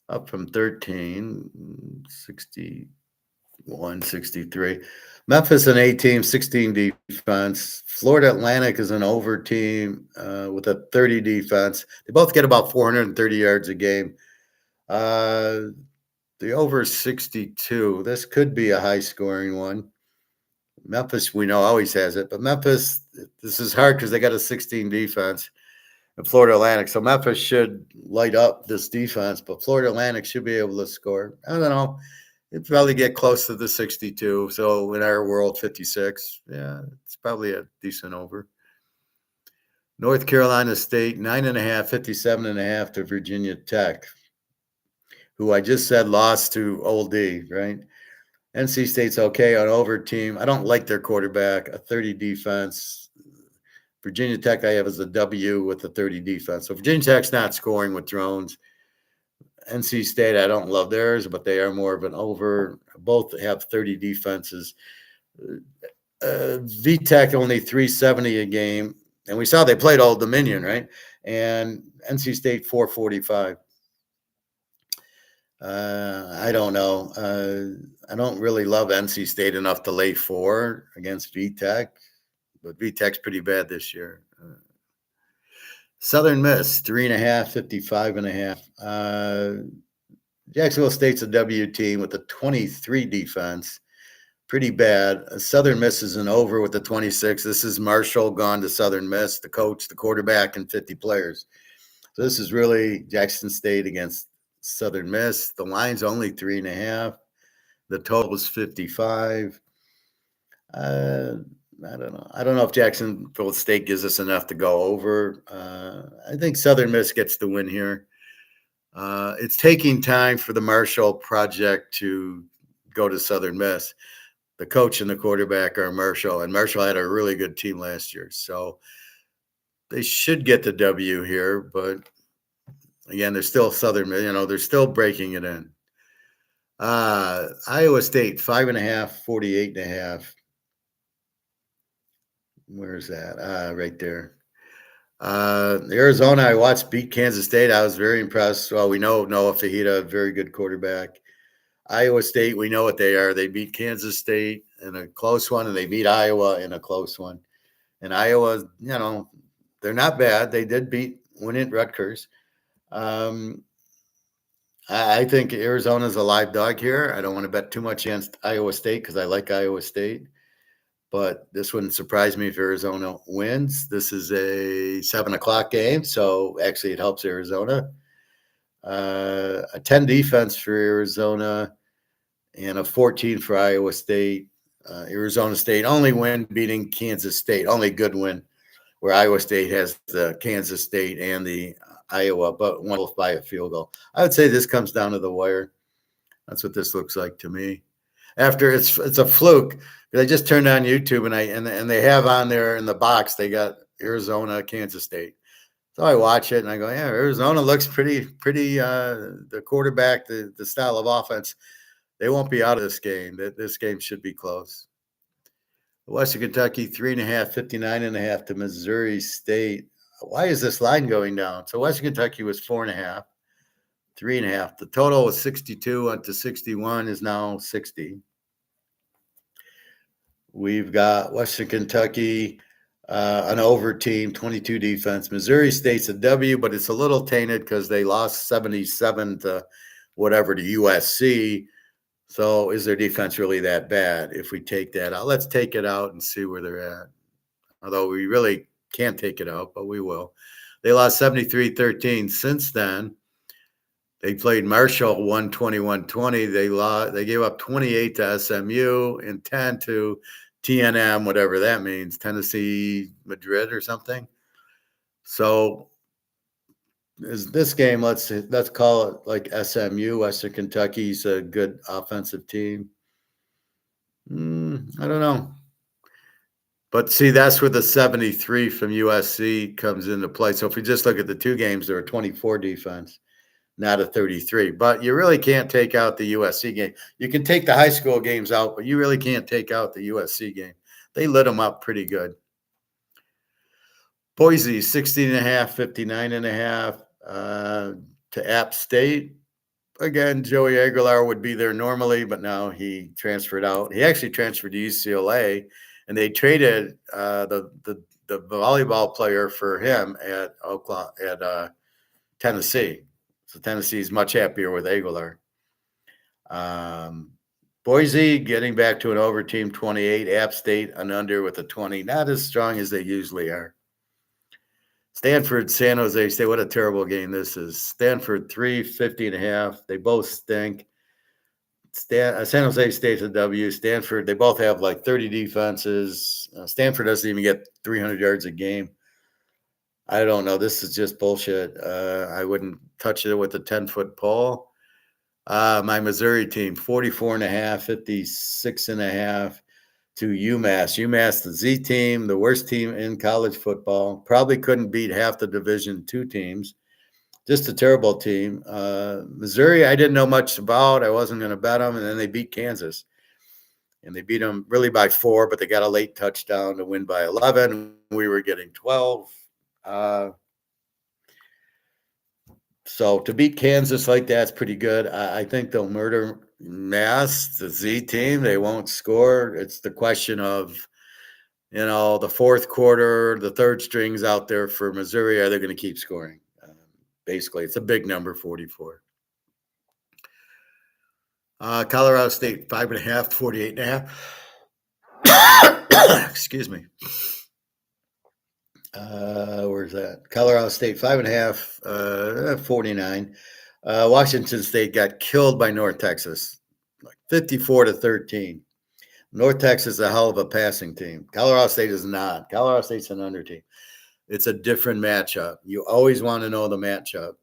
Speaker 1: Up from 13, 61, 63. Memphis an A team, 16 defense. Florida Atlantic is an over team with a 30 defense. They both get about 430 yards a game. The over 62. This could be a high scoring one. Memphis, we know, always has it, but Memphis, this is hard because they got a 16 defense. Florida Atlantic. So Memphis should light up this defense, but Florida Atlantic should be able to score. I don't know. It'd probably get close to the 62. So in our world, 56. Yeah, it's probably a decent over. North Carolina State, 9.5, 57.5 to Virginia Tech, who I just said lost to Old D, right? NC State's okay on over team. I don't like their quarterback, a 30 defense. Virginia Tech I have as a W with a 30 defense. So Virginia Tech's not scoring with drones. NC State, I don't love theirs, but they are more of an over. Both have 30 defenses. VTech only 370 a game. And we saw they played Old Dominion, right? And NC State 445. I don't know. I don't really love NC State enough to lay 4 against VTech. But VTech's pretty bad this year. Southern Miss, 3.5, 55.5. Jacksonville State's a W team with a 23 defense. Pretty bad. Southern Miss is an over with the 26. This is Marshall gone to Southern Miss, the coach, the quarterback, and 50 players. So this is really Jackson State against Southern Miss. The line's only 3.5. The total is 55. I don't know. I don't know if Jacksonville State gives us enough to go over. I think Southern Miss gets the win here. It's taking time for the Marshall project to go to Southern Miss. The coach and the quarterback are Marshall, and Marshall had a really good team last year. So they should get the W here, but again, they're still Southern, they're still breaking it in. Iowa State, 5.5, 48.5. Where's that? Right there. Arizona, I watched beat Kansas State. I was very impressed. Well, we know Noah Fahita, very good quarterback. Iowa State, we know what they are. They beat Kansas State in a close one, and they beat Iowa in a close one. And Iowa, they're not bad. They did win at Rutgers. I think Arizona's a live dog here. I don't want to bet too much against Iowa State because I like Iowa State. But this wouldn't surprise me if Arizona wins. This is a 7:00 game, so actually it helps Arizona. A 10 defense for Arizona and a 14 for Iowa State. Arizona State only win beating Kansas State, only good win, where Iowa State has the Kansas State and the Iowa, but one both by a field goal. I would say this comes down to the wire. That's what this looks like to me. After it's a fluke. I just turned on YouTube and they have on there in the box, they got Arizona, Kansas State. So I watch it and I go, yeah, Arizona looks pretty, the quarterback, the style of offense, they won't be out of this game. This game should be close. Western Kentucky, 3.5, 59.5 to Missouri State. Why is this line going down? So Western Kentucky was 4.5, 3.5. The total was 62, went to 61, is now 60. We've got Western Kentucky, an over team, 22 defense. Missouri State's a W, but it's a little tainted because they lost 77 to whatever to USC. So is their defense really that bad if we take that out? Let's take it out and see where they're at. Although we really can't take it out, but we will. They lost 73-13. Since then, They played Marshall 120-120. They gave up 28 to SMU and 10 to TNM, whatever that means, Tennessee Madrid or something. So is this game, let's call it like SMU, Western Kentucky's a good offensive team. I don't know. But see, that's where the 73 from USC comes into play. So if we just look at the two games, there were 24 defense, not a 33. But you really can't take out the USC game. You can take the high school games out, but you really can't take out the USC game. They lit them up pretty good. Boise, 16.5, 59.5 to App State. Again, Joey Aguilar would be there normally, but now he transferred out. He actually transferred to UCLA, and they traded the volleyball player for him at Tennessee. So Tennessee's much happier with Aguilar. Boise getting back to an over team, 28. App State an under with a 20. Not as strong as they usually are. Stanford, San Jose State. What a terrible game this is. Stanford 3, 50.5. They both stink. San Jose State's a W. Stanford, they both have like 30 defenses. Stanford doesn't even get 300 yards a game. I don't know. This is just bullshit. I wouldn't touch it with a 10-foot pole. My Missouri team, 44.5, 56.5 to UMass. UMass, the Z team, the worst team in college football. Probably couldn't beat half the Division II teams. Just a terrible team. Missouri, I didn't know much about. I wasn't going to bet them, and then they beat Kansas. And they beat them really by 4, but they got a late touchdown to win by 11. We were getting 12. So to beat Kansas like that's pretty good. I think they'll murder Mass, the Z team. They won't score. It's the question of, the fourth quarter, the third strings out there for Missouri. Are they going to keep scoring? Basically, it's a big number, 44. Colorado State, 5.5, 48.5. Excuse me. Where's that? Colorado State, 5.5, 49. Washington State got killed by North Texas, like 54-13. North Texas is a hell of a passing team. Colorado State is not. Colorado State's an under team. It's a different matchup. You always want to know the matchup,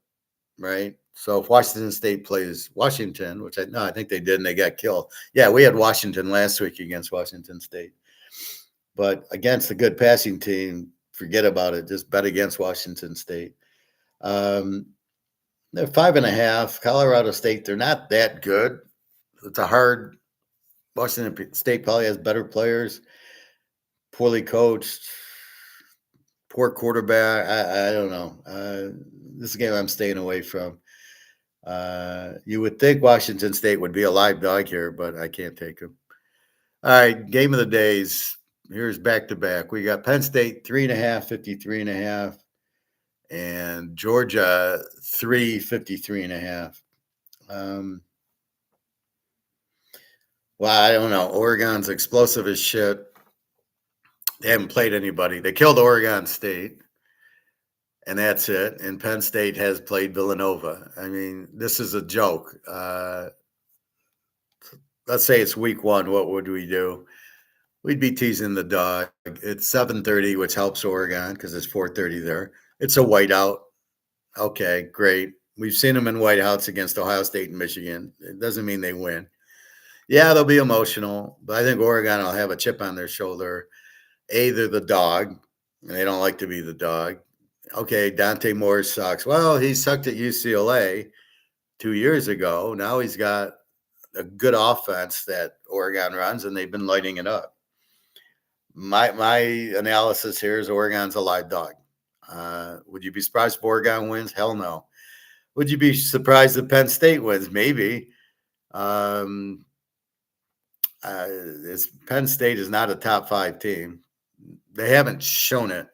Speaker 1: right? So if Washington State plays Washington, which I think they did, and they got killed. Yeah, we had Washington last week against Washington State. But against a good passing team, forget about it. Just bet against Washington State. They're 5.5. Colorado State, they're not that good. It's a hard. Washington State probably has better players, poorly coached, poor quarterback. I don't know. This is a game I'm staying away from. You would think Washington State would be a live dog here, but I can't take them. All right, game of the days. Here's back-to-back. We got Penn State, 3.5, 53.5, and Georgia, 3, 53.5. Well, I don't know. Oregon's explosive as shit. They haven't played anybody. They killed Oregon State, and that's it. And Penn State has played Villanova. I mean, this is a joke. Let's say it's week 1. What would we do? We'd be teasing the dog. It's 7:30, which helps Oregon because it's 4:30 there. It's a whiteout. Okay, great. We've seen them in whiteouts against Ohio State and Michigan. It doesn't mean they win. Yeah, they'll be emotional, but I think Oregon will have a chip on their shoulder. They're the dog, and they don't like to be the dog. Okay, Dante Moore sucks. Well, he sucked at UCLA 2 years ago. Now he's got a good offense that Oregon runs, and they've been lighting it up. My analysis here is Oregon's a live dog. Would you be surprised if Oregon wins? Hell no. Would you be surprised if Penn State wins? Maybe. Penn State is not a top 5 team. They haven't shown it.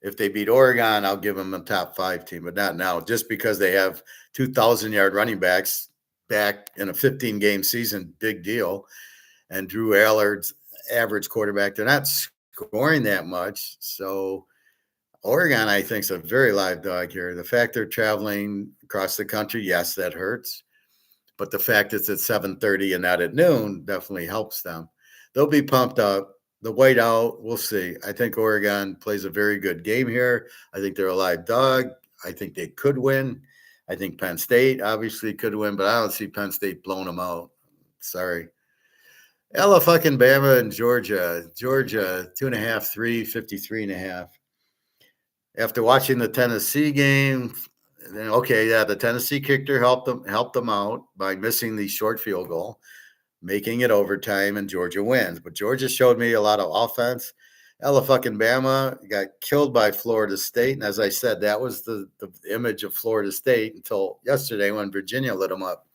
Speaker 1: If they beat Oregon, I'll give them a top 5 team, but not now. Just because they have 2,000-yard running backs back in a 15-game season, big deal. And Drew Allard's average quarterback, they're not scoring that much. So Oregon, I think, is a very live dog here. The fact they're traveling across the country, yes, that hurts. But the fact it's at 7:30 and not at noon definitely helps them. They'll be pumped up. The whiteout, we'll see. I think Oregon plays a very good game here. I think they're a live dog. I think they could win. I think Penn State obviously could win, but I don't see Penn State blowing them out. Sorry. Ella fucking Bama and Georgia. Georgia, 2.5, 3, 53.5. After watching the Tennessee game, then okay, yeah, the Tennessee kicker helped them out by missing the short field goal, making it overtime, and Georgia wins. But Georgia showed me a lot of offense. Ella fucking Bama got killed by Florida State, and as I said, that was the image of Florida State until yesterday when Virginia lit them up.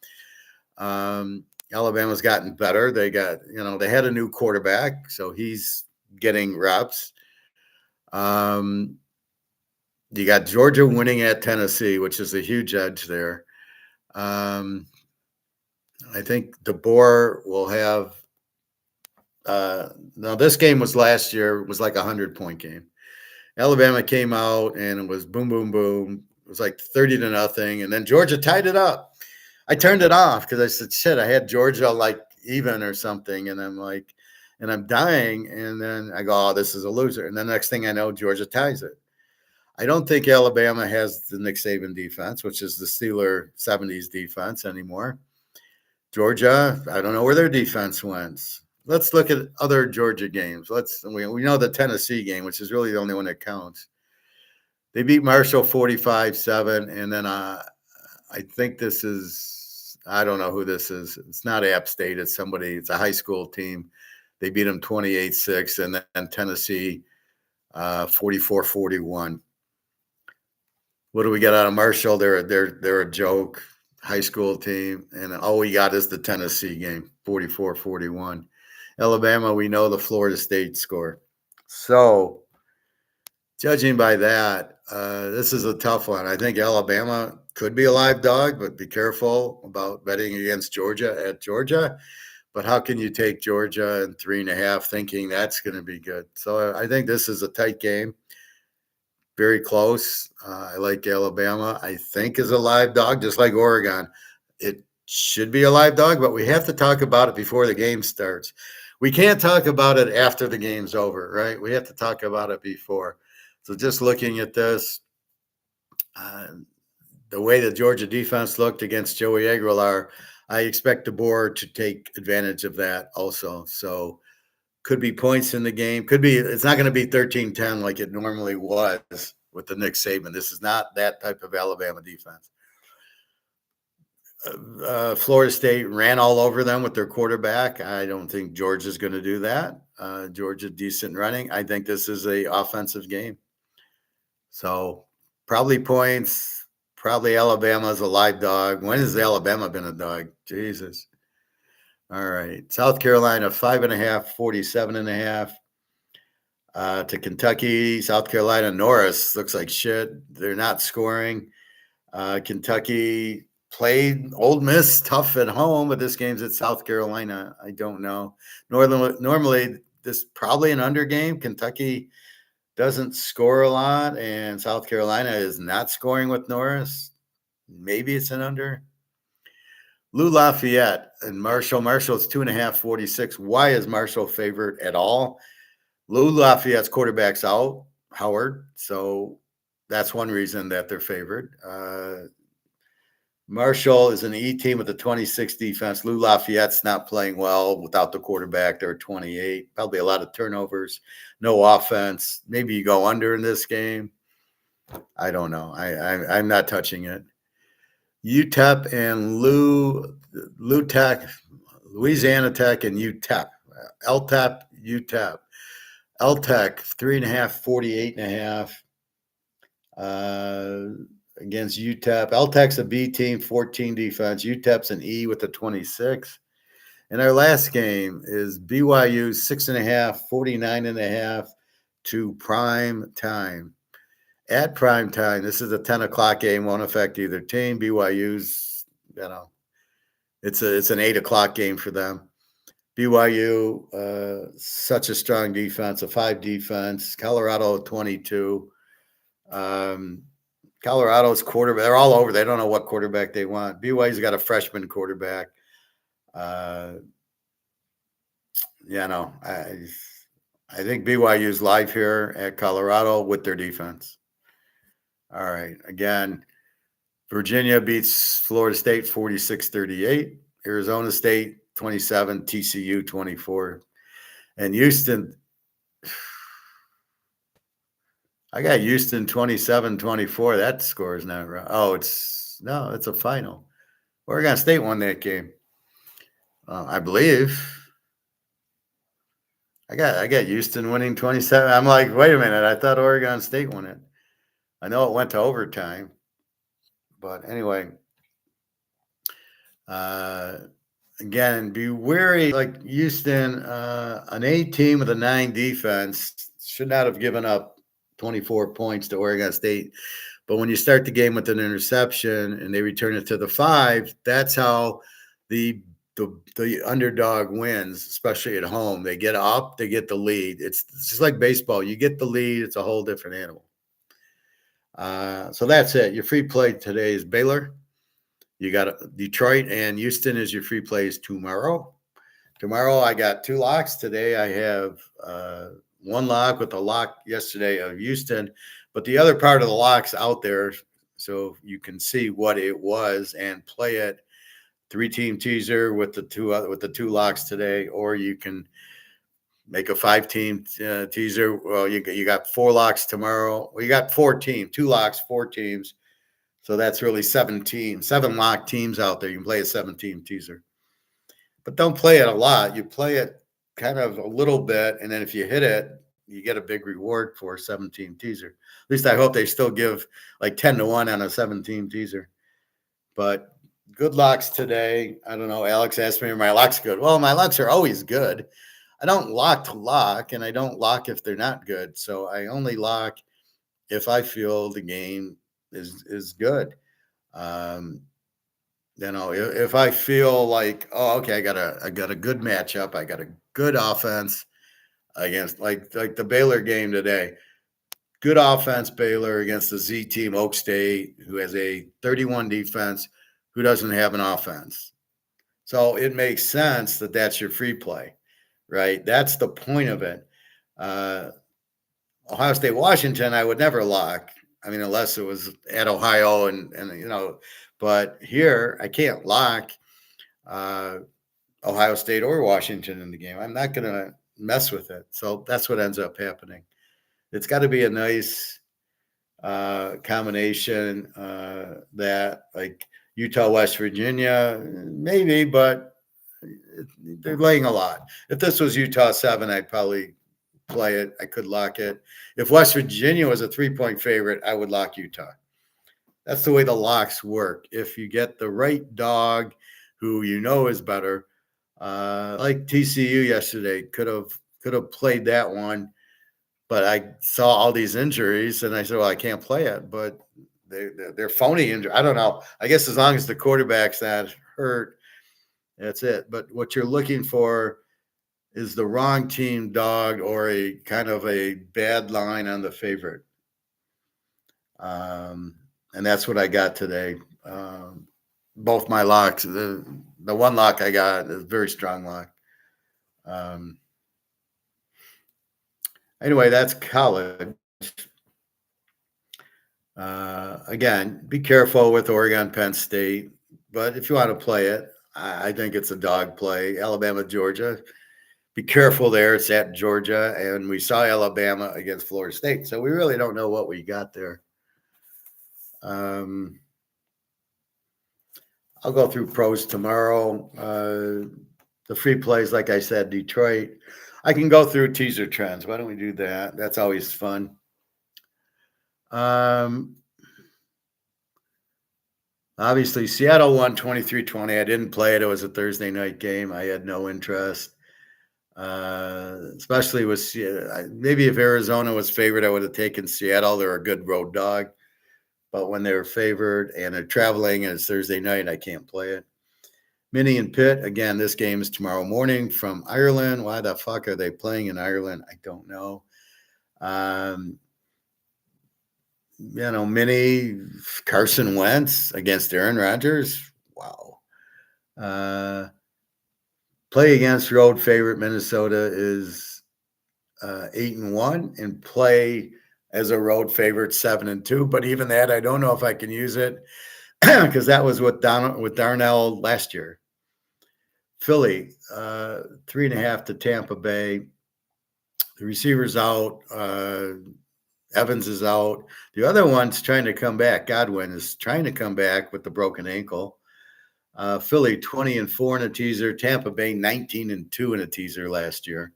Speaker 1: Alabama's gotten better. They got, they had a new quarterback, so he's getting reps. You got Georgia winning at Tennessee, which is a huge edge there. I think DeBoer will have. Now, this game was last year, was like a 100-point game. Alabama came out and it was boom, boom, boom. It was like 30-0. And then Georgia tied it up. I turned it off because I said, shit, I had Georgia like even or something. And I'm like, and I'm dying. And then I go, oh, this is a loser. And then the next thing I know, Georgia ties it. I don't think Alabama has the Nick Saban defense, which is the Steeler 70s defense anymore. Georgia, I don't know where their defense went. Let's look at other Georgia games. We know the Tennessee game, which is really the only one that counts. They beat Marshall 45-7, and then I think this is, I don't know who this is. It's not App State. It's somebody. It's a high school team. They beat them 28-6, and then Tennessee 44-41. What do we get out of Marshall? They're a joke, high school team, and all we got is the Tennessee game, 44-41. Alabama, we know the Florida State score. So, judging by that, this is a tough one. I think Alabama could be a live dog, but be careful about betting against Georgia at Georgia. But how can you take Georgia in 3.5 thinking that's going to be good? So I think this is a tight game. Very close. I like Alabama. I think is a live dog, just like Oregon. It should be a live dog, but we have to talk about it before the game starts. We can't talk about it after the game's over, right? We have to talk about it before. So just looking at this, the way the Georgia defense looked against Joey Aguilar, I expect the board to take advantage of that also. So could be points in the game. Could be, it's not going to be 13-10 like it normally was with the Nick Saban. This is not that type of Alabama defense. Florida State ran all over them with their quarterback. I don't think Georgia's going to do that. Georgia decent running. I think this is a offensive game. So probably points. Probably Alabama's a live dog. When has Alabama been a dog? Jesus. All right. South Carolina, 5.5, 47.5. To Kentucky, South Carolina, Norris looks like shit. They're not scoring. Kentucky played Ole Miss tough at home, but this game's at South Carolina. I don't know. Normally, this is probably an under game. Kentucky doesn't score a lot, and South Carolina is not scoring with Norris. Maybe it's an under. Lou Lafayette and Marshall. Marshall's 2.5, 46. Why is Marshall favored at all? Lou Lafayette's quarterback's out, Howard. So that's one reason that they're favored. Marshall is an E team with a 26 defense. Lou Lafayette's not playing well without the quarterback. They're 28. Probably a lot of turnovers. No offense. Maybe you go under in this game. I don't know. I'm not touching it. UTEP and Louisiana Tech and UTEP. LTEP, UTEP. LTEC, 3.5, 48.5 against UTEP. LTEC's a B team, 14 defense. UTEP's an E with a 26. And our last game is BYU, 6.5, 49.5 to prime time. At prime time, this is a 10 o'clock game, won't affect either team. BYU's, it's an 8 o'clock game for them. BYU, such a strong defense, a 5 defense. Colorado, 22. Colorado's quarterback, they're all over. They don't know what quarterback they want. BYU's got a freshman quarterback. Uh, yeah, no, I think BYU's live here at Colorado with their defense. All right. Again, Virginia beats Florida State 46-38. Arizona State 27, TCU 24. And Houston, I got Houston 27-24. That score is not right. Oh, it's a final. Oregon State won that game. I believe. I got Houston winning 27. I'm like, wait a minute. I thought Oregon State won it. I know it went to overtime. But anyway, again, be wary. Like Houston, an 8 team with a 9 defense should not have given up 24 points to Oregon State. But when you start the game with an interception and they return it to the 5, that's how the underdog wins, especially at home. They get up, they get the lead. It's just like baseball. You get the lead, it's a whole different animal. So that's it. Your free play today is Baylor. You got Detroit and Houston is your free plays tomorrow. Tomorrow I got 2 locks. Today I have one lock with a lock yesterday of Houston, but the other part of the lock's out there so you can see what it was and play it. 3-team teaser with the two locks today, or you can make a 5-team teaser. Well, you got 4 locks tomorrow. Well, you got 4 teams, 2 locks, 4 teams. So that's really 7 lock teams out there. You can play a 7-team teaser, but don't play it a lot. You play it kind of a little bit, and then if you hit it, you get a big reward for a 7-team teaser. At least I hope they still give like 10-1 on a 7-team teaser. But good locks today. I don't know. Alex asked me, are my locks good? Well, my locks are always good. I don't lock to lock, and I don't lock if they're not good. So I only lock if I feel the game is good. If I feel like, oh, okay, I got a good matchup, I got a good offense against like the Baylor game today. Good offense, Baylor against the Z team, Oak State, who has a 31 defense, who doesn't have an offense. So it makes sense that that's your free play, right? That's the point of it. Ohio State, Washington, I would never lock. I mean, unless it was at Ohio and but here I can't lock Ohio State or Washington in the game. I'm not going to mess with it. So that's what ends up happening. It's got to be a nice combination that like Utah, West Virginia, maybe, but they're laying a lot. If this was Utah 7, I'd probably play it. I could lock it. If West Virginia was a 3-point favorite, I would lock Utah. That's the way the locks work. If you get the right dog who you know is better, like TCU yesterday, could have played that one, but I saw all these injuries and I said, well, I can't play it. But they're phony injury. I don't know. I guess as long as the quarterback's not hurt, that's it. But what you're looking for is the wrong team dog or a kind of a bad line on the favorite. And that's what I got today. Both my locks, the one lock I got is a very strong lock. Anyway, that's college. Again, be careful with Oregon, Penn State. But if you want to play it, I think it's a dog play. Alabama, Georgia. Be careful there. It's at Georgia. And we saw Alabama against Florida State. So we really don't know what we got there. I'll go through pros tomorrow. The free plays, like I said, Detroit. I can go through teaser trends. Why don't we do that? That's always fun. Obviously, Seattle won 23-20. I didn't play it. It was a Thursday night game. I had no interest. Especially with maybe if Arizona was favored, I would have taken Seattle. They're a good road dog. But when they're favored and they're traveling and it's Thursday night, I can't play it. Minnie and Pitt, again, this game is tomorrow morning from Ireland. Why the fuck are they playing in Ireland? I don't know. mini Carson Wentz against Aaron Rodgers. Wow. Uh, Play against road favorite Minnesota is 8-1, and play as a road favorite 7-2. But even that, I don't know if I can use it because that was with Darnell last year. Philly 3.5 to Tampa Bay. The receiver's out. Evans is out. The other one's trying to come back. Godwin is trying to come back with the broken ankle. Philly 20-4 in a teaser. Tampa Bay 19-2 in a teaser last year.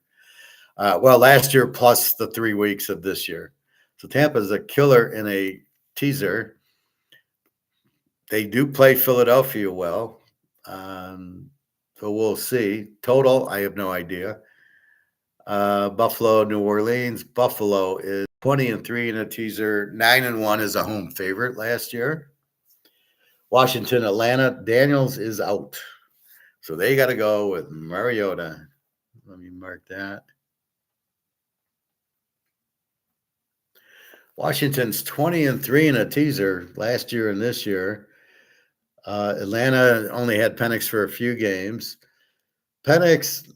Speaker 1: Last year plus the 3 weeks of this year. So Tampa's a killer in a teaser. They do play Philadelphia well. So we'll see. Total, I have no idea. Buffalo, New Orleans. Buffalo is 20-3 in a teaser. 9-1 is a home favorite last year. Washington, Atlanta. Daniels is out. So they got to go with Mariota. Let me mark that. Washington's 20-3 in a teaser last year and this year. Atlanta only had Penix for a few games. Penix,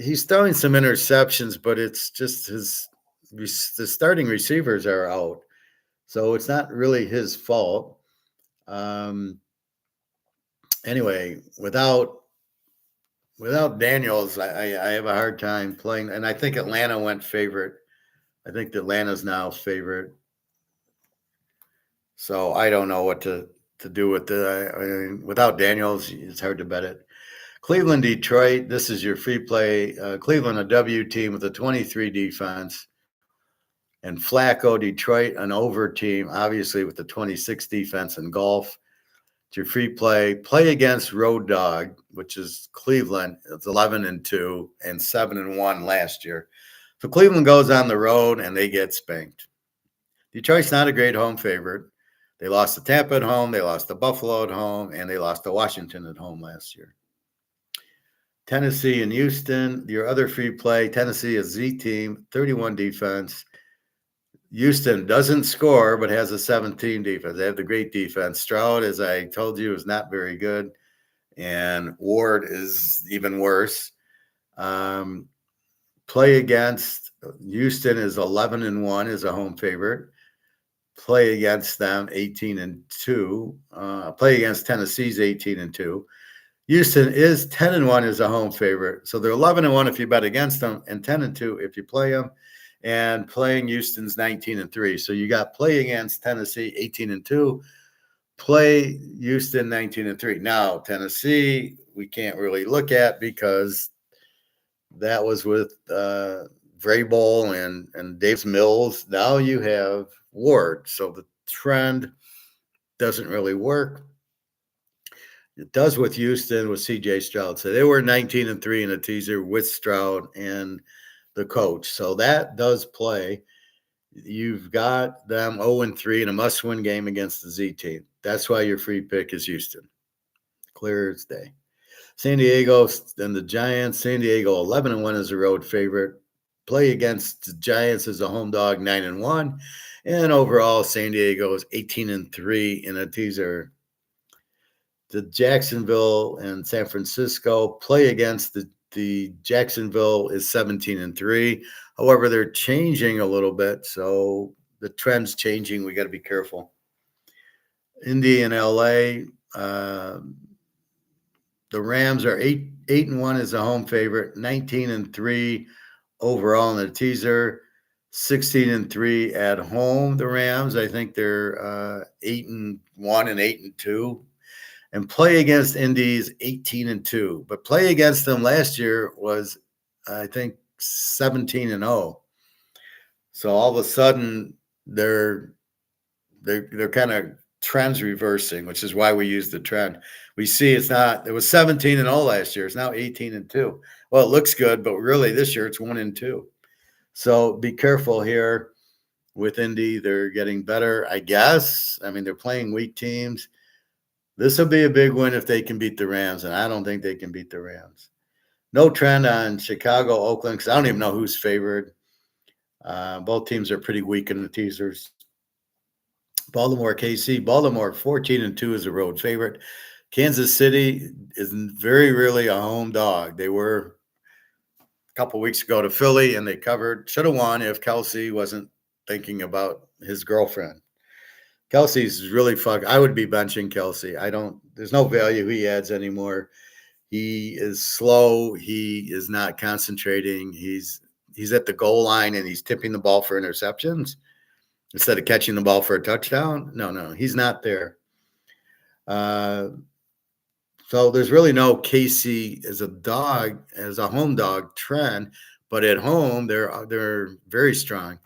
Speaker 1: he's throwing some interceptions, but it's just the starting receivers are out. So it's not really his fault. Anyway, without Daniels, I have a hard time playing. And I think Atlanta went favorite. I think Atlanta's now favorite. So I don't know what to do with it. Without Daniels, it's hard to bet it. Cleveland, Detroit, this is your free play. Cleveland, a W team with a 23 defense. And Flacco, Detroit, an over team, obviously with the 26 defense and golf. It's your free play. Play against Road Dog, which is Cleveland. It's 11-2 and 7-1 last year. So Cleveland goes on the road and they get spanked. Detroit's not a great home favorite. They lost to Tampa at home, they lost to Buffalo at home, and they lost to Washington at home last year. Tennessee and Houston, your other free play. Tennessee is Z team, 31 defense. Houston doesn't score, but has a 17 defense. They have the great defense. Stroud, as I told you, is not very good. And Ward is even worse. Play against Houston is 11-1 as a home favorite. Play against them 18-2. Play against Tennessee's 18-2. Houston is 10-1 as a home favorite. So they're 11-1 if you bet against them and 10-2 if you play them. And playing Houston's 19-3. So you got play against Tennessee 18-2, play Houston 19-3. Now Tennessee we can't really look at because that was with Vrabel and Dave Mills. Now you have Ward. So the trend doesn't really work. It does with Houston with CJ Stroud. So they were 19-3 in a teaser with Stroud and the coach. So that does play. You've got them 0-3 in a must-win game against the Z team. That's why your free pick is Houston. Clear as day. San Diego and the Giants. San Diego 11-1 as a road favorite. Play against the Giants as a home dog 9-1. And overall, San Diego is 18-3 in a teaser. The Jacksonville and San Francisco play against the Jacksonville is 17-3. However, they're changing a little bit, so the trend's changing. We got to be careful. Indy and LA, the Rams are 8-1 as a home favorite, 19-3 overall in the teaser, 16-3 at home. The Rams, I think they're 8-1 and 8-2. And play against Indy's 18-2, but play against them last year was, I think, 17-0. So all of a sudden they're kind of trends reversing, which is why we use the trend. We see it was 17-0 last year. It's now 18-2. Well, it looks good, but really this year it's 1-2. So be careful here with Indy. They're getting better, I guess. I mean, they're playing weak teams. This will be a big win if they can beat the Rams, and I don't think they can beat the Rams. No trend on Chicago, Oakland, because I don't even know who's favored. Both teams are pretty weak in the teasers. Baltimore, KC. Baltimore 14-2 is a road favorite. Kansas City is very really a home dog. They were a couple weeks ago to Philly and they covered. Should have won if Kelsey wasn't thinking about his girlfriend. Kelsey's really I would be benching Kelsey. I don't. There's no value he adds anymore. He is slow. He is not concentrating. He's at the goal line and he's tipping the ball for interceptions instead of catching the ball for a touchdown. No, he's not there. So there's really no KC as a home dog trend, but at home they're very strong.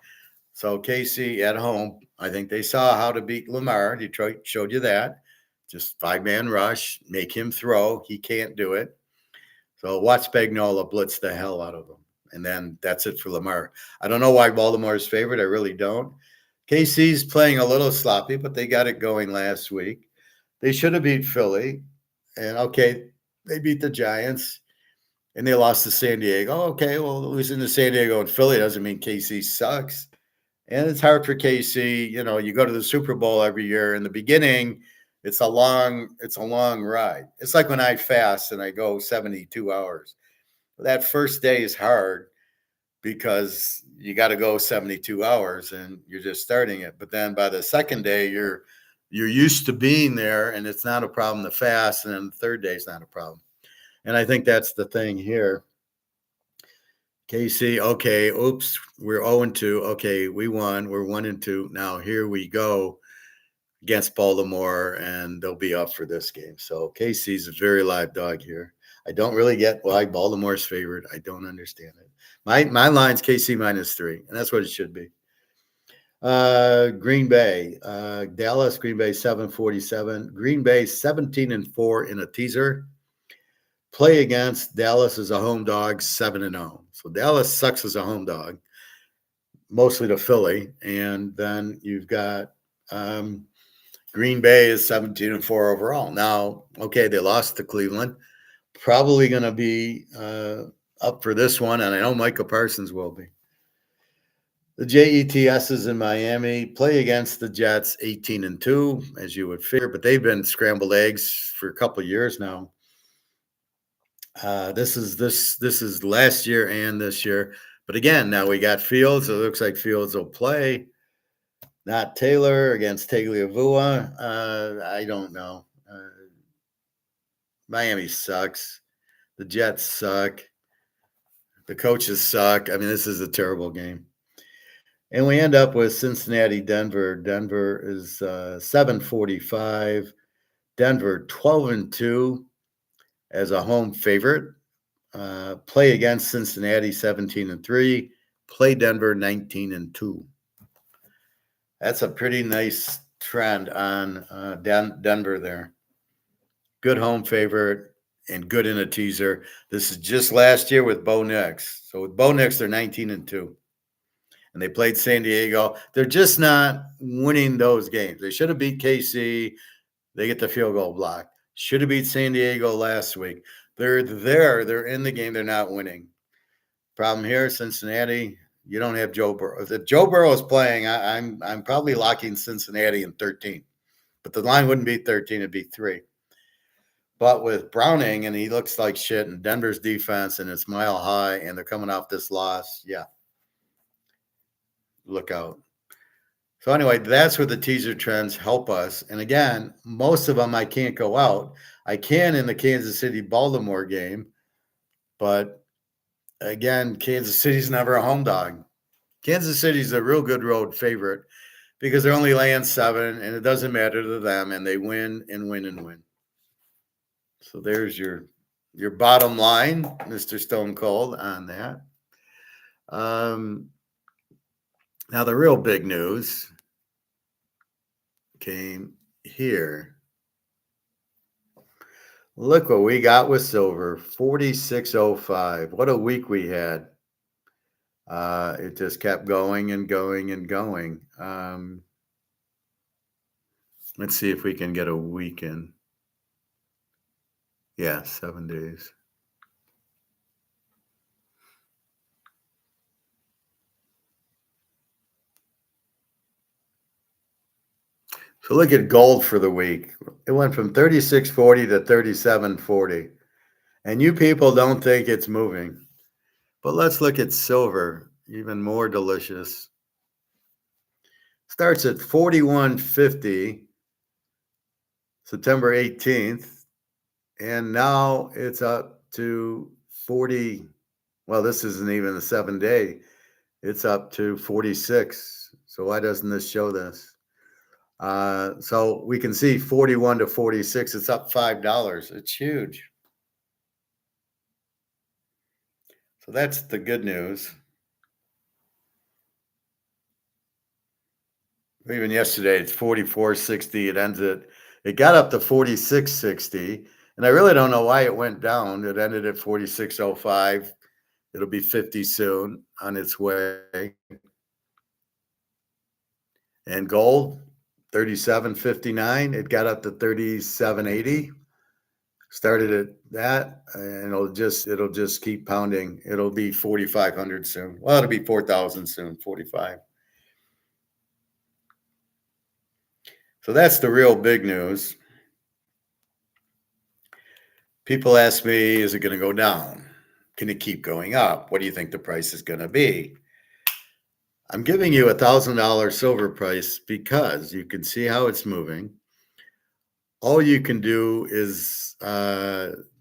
Speaker 1: So KC at home, I think they saw how to beat Lamar. Detroit showed you that. Just 5-man rush, make him throw. He can't do it. So watch Spagnuolo blitz the hell out of him. And then that's it for Lamar. I don't know why Baltimore's favorite. I really don't. KC's playing a little sloppy, but they got it going last week. They should have beat Philly. And okay, they beat the Giants and they lost to San Diego. Okay, well, losing to San Diego and Philly doesn't mean KC sucks. And it's hard for KC. You go to the Super Bowl every year. In the beginning, it's a long ride. It's like when I fast and I go 72 hours. That first day is hard because you got to go 72 hours and you're just starting it. But then by the second day, you're used to being there and it's not a problem to fast. And then the third day is not a problem. And I think that's the thing here. KC, okay, oops, we're 0-2. Okay, we won. We're 1-2. Now here we go against Baltimore, and they'll be up for this game. So KC's a very live dog here. I don't really get why Baltimore's favored. I don't understand it. My line's KC -3, and that's what it should be. Green Bay, Dallas, Green Bay 747. Green Bay 17-4 in a teaser. Play against Dallas as a home dog 7-0. So Dallas sucks as a home dog, mostly to Philly. And then you've got Green Bay is 17-4 overall. Now, okay, they lost to Cleveland. Probably going to be up for this one, and I know Micah Parsons will be. The Jets is in Miami. Play against the Jets 18-2, as you would figure, but they've been scrambled eggs for a couple of years now. This is last year and this year. But again, now we got Fields. It looks like Fields will play. Not Taylor against Tagliavua. I don't know. Miami sucks. The Jets suck. The coaches suck. I mean, this is a terrible game. And we end up with Cincinnati, Denver. Denver is 745. Denver 12-2 as a home favorite. Play against Cincinnati 17-3. Play Denver 19-2. That's a pretty nice trend on Denver there. Good home favorite and good in a teaser. This is just last year with Bo Nix. So with Bo Nix, they're 19-2. And they played San Diego. They're just not winning those games. They should have beat KC. They get the field goal block. Should have beat San Diego last week. They're there. They're in the game. They're not winning. Problem here, Cincinnati. You don't have Joe Burrow. If Joe Burrow is playing, I'm probably locking Cincinnati in 13. But the line wouldn't be 13. It'd be 3. But with Browning, and he looks like shit, and Denver's defense, and it's mile high, and they're coming off this loss, yeah. Look out. So anyway, that's where the teaser trends help us. And again, most of them I can't go out. I can in the Kansas City-Baltimore game, but again, Kansas City's never a home dog. Kansas City's a real good road favorite because they're only laying 7, and it doesn't matter to them, and they win and win and win. So there's your bottom line, Mr. Stone Cold, on that. Now, the real big news came here. Look what we got with silver, 46.05. What a week we had. It just kept going and going and going. Let's see if we can get a week in. Yeah, 7 days. So look at gold for the week. It went from 36.40 to 37.40. And you people don't think it's moving. But let's look at silver, even more delicious. Starts at 41.50 September 18th, and now it's up to 40. Well, this isn't even a 7 day. It's up to 46. So why doesn't this show this? So we can see 41 to 46. It's up $5. It's huge. So that's the good news. Even yesterday, it's 44.60. It got up to 46.60. And I really don't know why it went down. It ended at 46.05. It'll be 50 soon, on its way. And gold, 37.59. It got up to 37.80. Started at that, and it'll just keep pounding. It'll be 4,500 soon. Well, it'll be 4,000 soon. 45. So that's the real big news. People ask me, is it going to go down? Can it keep going up? What do you think the price is going to be? I'm giving you $1,000 silver price because you can see how it's moving. All you can do is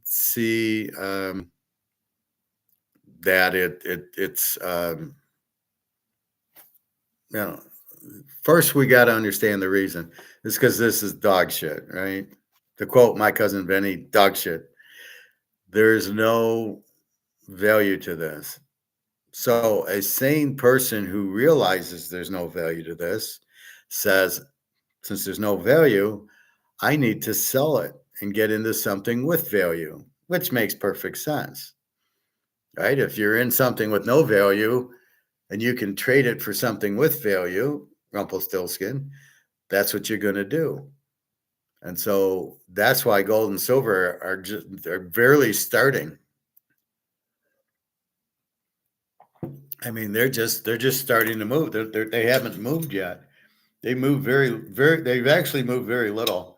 Speaker 1: see that it's first we got to understand the reason. It's because this is dog shit, right? To quote my cousin Benny, dog shit. There's no value to this. So a sane person who realizes there's no value to this says, since there's no value, I need to sell it and get into something with value, which makes perfect sense, right? If you're in something with no value and you can trade it for something with value, Rumpelstiltskin, that's what you're going to do. And so that's why gold and silver they're barely starting. I mean, they're just starting to move. They haven't moved yet. They move they've actually moved very little.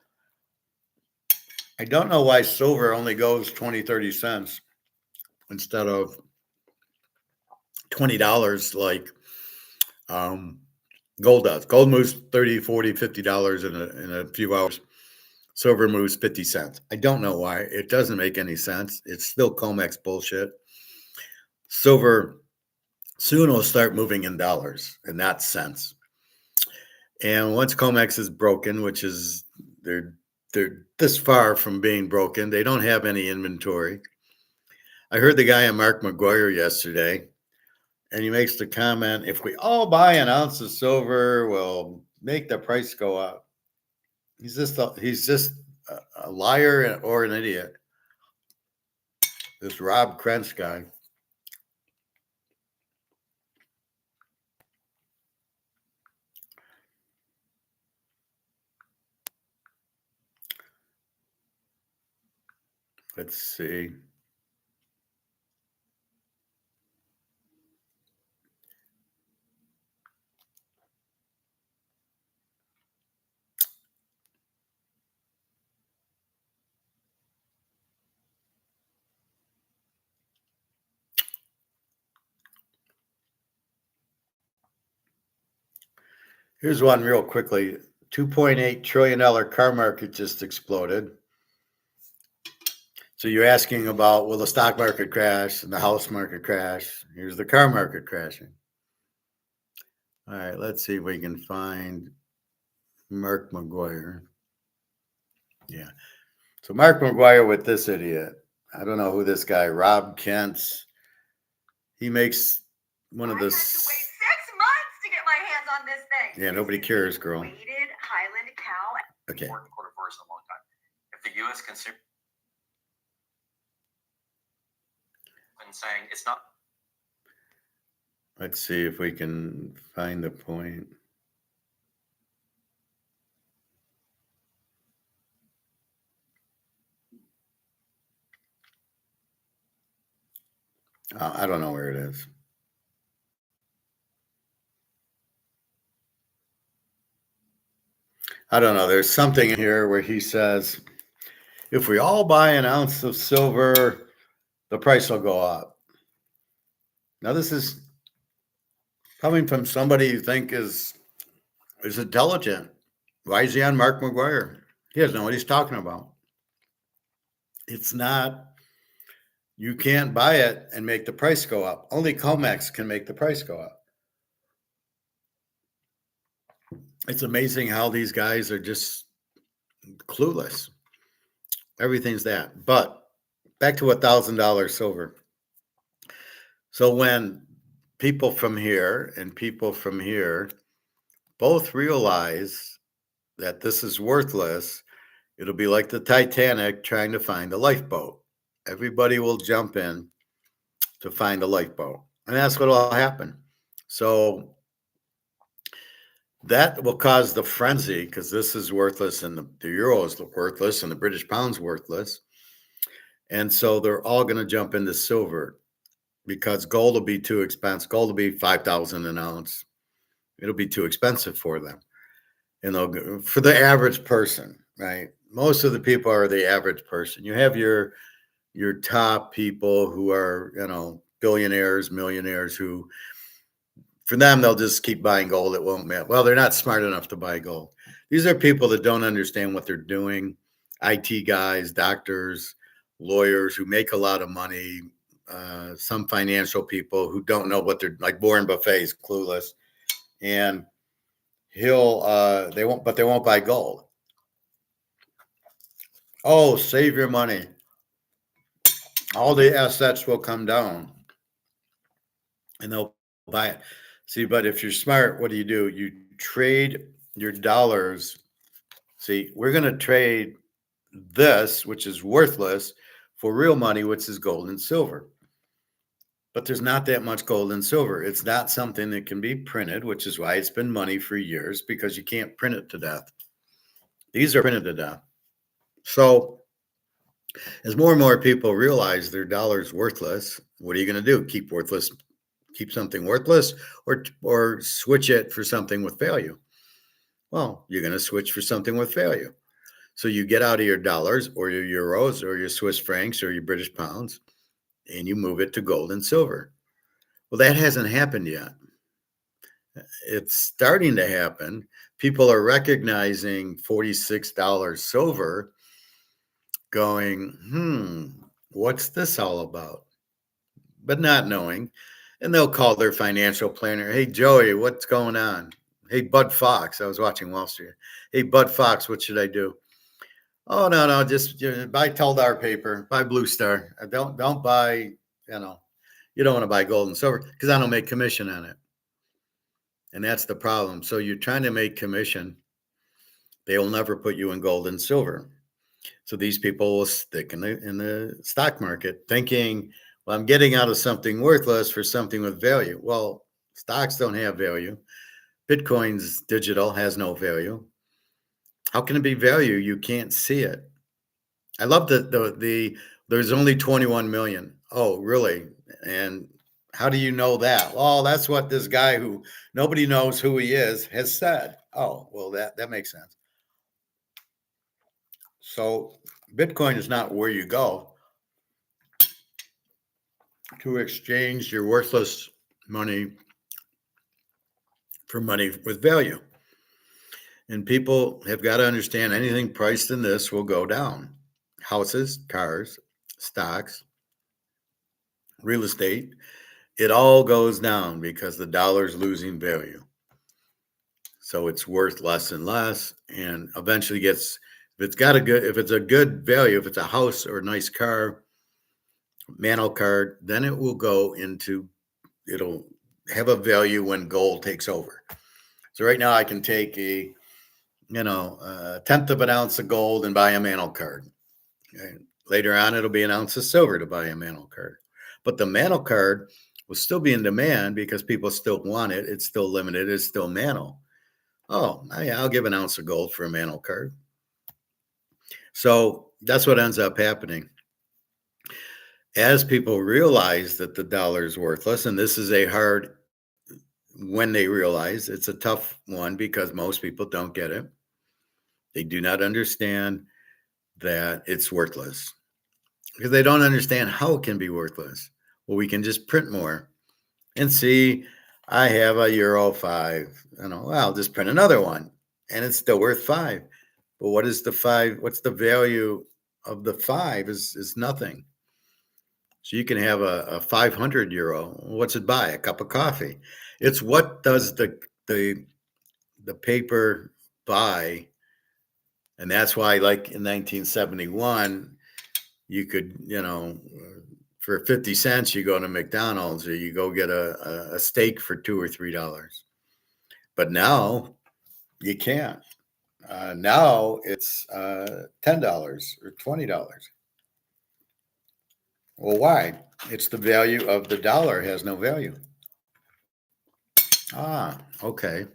Speaker 1: I don't know why silver only goes 20, 30 cents instead of $20 like gold does. Gold moves 30, 40, $50 in a few hours. Silver moves 50 cents. I don't know why. It doesn't make any sense. It's still COMEX bullshit. Silver soon will start moving in dollars and not cents. And once COMEX is broken, which is they're this far from being broken, they don't have any inventory. I heard the guy on Mark McGuire yesterday, and he makes the comment, if we all buy an ounce of silver, we'll make the price go up. He's just a liar or an idiot. This Rob Krentz guy. Let's see. Here's one real quickly. $2.8 trillion car market just exploded. So you're asking about, will the stock market crash and the house market crash? Here's the car market crashing. All right, let's see if we can find Mark McGuire. Yeah. So Mark McGuire with this idiot. I don't know who this guy, Rob Kent's. He makes one of the. I had to wait 6 months to get my hands on this thing. Yeah, nobody cares, girl. Weighted Highland cow. Okay. Quarter for us in a long time. If the U.S. consumer and saying it's not. Let's see if we can find the point. I don't know where it is. I don't know. There's something in here where he says, if we all buy an ounce of silver, the price will go up. Now, this is coming from somebody you think is intelligent. Why is he on Mark McGuire? He doesn't know what he's talking about. It's not, you can't buy it and make the price go up. Only COMEX can make the price go up. It's amazing how these guys are just clueless. Everything's that. But back to $1,000 silver. So when people from here and people from here both realize that this is worthless, it'll be like the Titanic trying to find a lifeboat. Everybody will jump in to find a lifeboat. And that's what will happen. So that will cause the frenzy because this is worthless and the euro is worthless and the British pound's worthless. And so they're all going to jump into silver because gold will be too expensive. Gold will be 5,000 an ounce. It'll be too expensive for them. And they'll go, for the average person, right? Most of the people are the average person. You have your top people who are, billionaires, millionaires who, for them, they'll just keep buying gold. It won't matter. Well, they're not smart enough to buy gold. These are people that don't understand what they're doing. IT guys, doctors, lawyers who make a lot of money, some financial people who don't know what they're like. Warren Buffett is clueless, and they won't buy gold. Oh, save your money. All the assets will come down and they'll buy it. See, but if you're smart, what do? You trade your dollars. See, we're going to trade this, which is worthless, for real money, which is gold and silver. But there's not that much gold and silver. It's not something that can be printed, which is why it's been money for years, because you can't print it to death. These are printed to death. So as more and more people realize their dollar's worthless, what are you going to do? Keep something worthless, or switch it for something with value? Well, you're going to switch for something with value. So you get out of your dollars or your euros or your Swiss francs or your British pounds and you move it to gold and silver. Well, that hasn't happened yet. It's starting to happen. People are recognizing $46 silver, going, what's this all about? But not knowing. And they'll call their financial planner. Hey, Joey, what's going on? Hey, Bud Fox. I was watching Wall Street. Hey, Bud Fox, what should I do? Oh, no, just buy Teldar paper, buy Blue Star. Don't buy, you don't want to buy gold and silver because I don't make commission on it. And that's the problem. So you're trying to make commission. They will never put you in gold and silver. So these people will stick in the stock market thinking, well, I'm getting out of something worthless for something with value. Well, stocks don't have value. Bitcoin's digital, has no value. How can it be value? You can't see it. I love the there's only 21 million. Oh, really? And how do you know that? Well, that's what this guy who nobody knows who he is has said. Oh, well, that makes sense. So Bitcoin is not where you go to exchange your worthless money for money with value. And people have got to understand anything priced in this will go down. Houses, cars, stocks, real estate, it all goes down because the dollar's losing value. So it's worth less and less, and eventually gets, if it's a good value, if it's a house or a nice car, mantle card, then it'll have a value when gold takes over. So right now I can take a tenth of an ounce of gold and buy a mantle card. And later on, it'll be an ounce of silver to buy a mantle card. But the mantle card will still be in demand because people still want it. It's still limited. It's still mantle. Oh, yeah, I'll give an ounce of gold for a mantle card. So that's what ends up happening. As people realize that the dollar is worthless, and this is when they realize, it's a tough one because most people don't get it. They do not understand that it's worthless because they don't understand how it can be worthless. Well, we can just print more and see, I have a euro 5. Well, I'll just print another one and it's still worth 5. But what is the 5? What's the value of the 5 is nothing. So you can have a 500 euro. What's it buy? A cup of coffee. It's what does the paper buy? And that's why, like in 1971, you could, for 50 cents, you go to McDonald's or you go get a steak for $2 or $3. But now you can't. Now it's $10 or $20. Well, why? It's the value of the dollar has no value. Okay.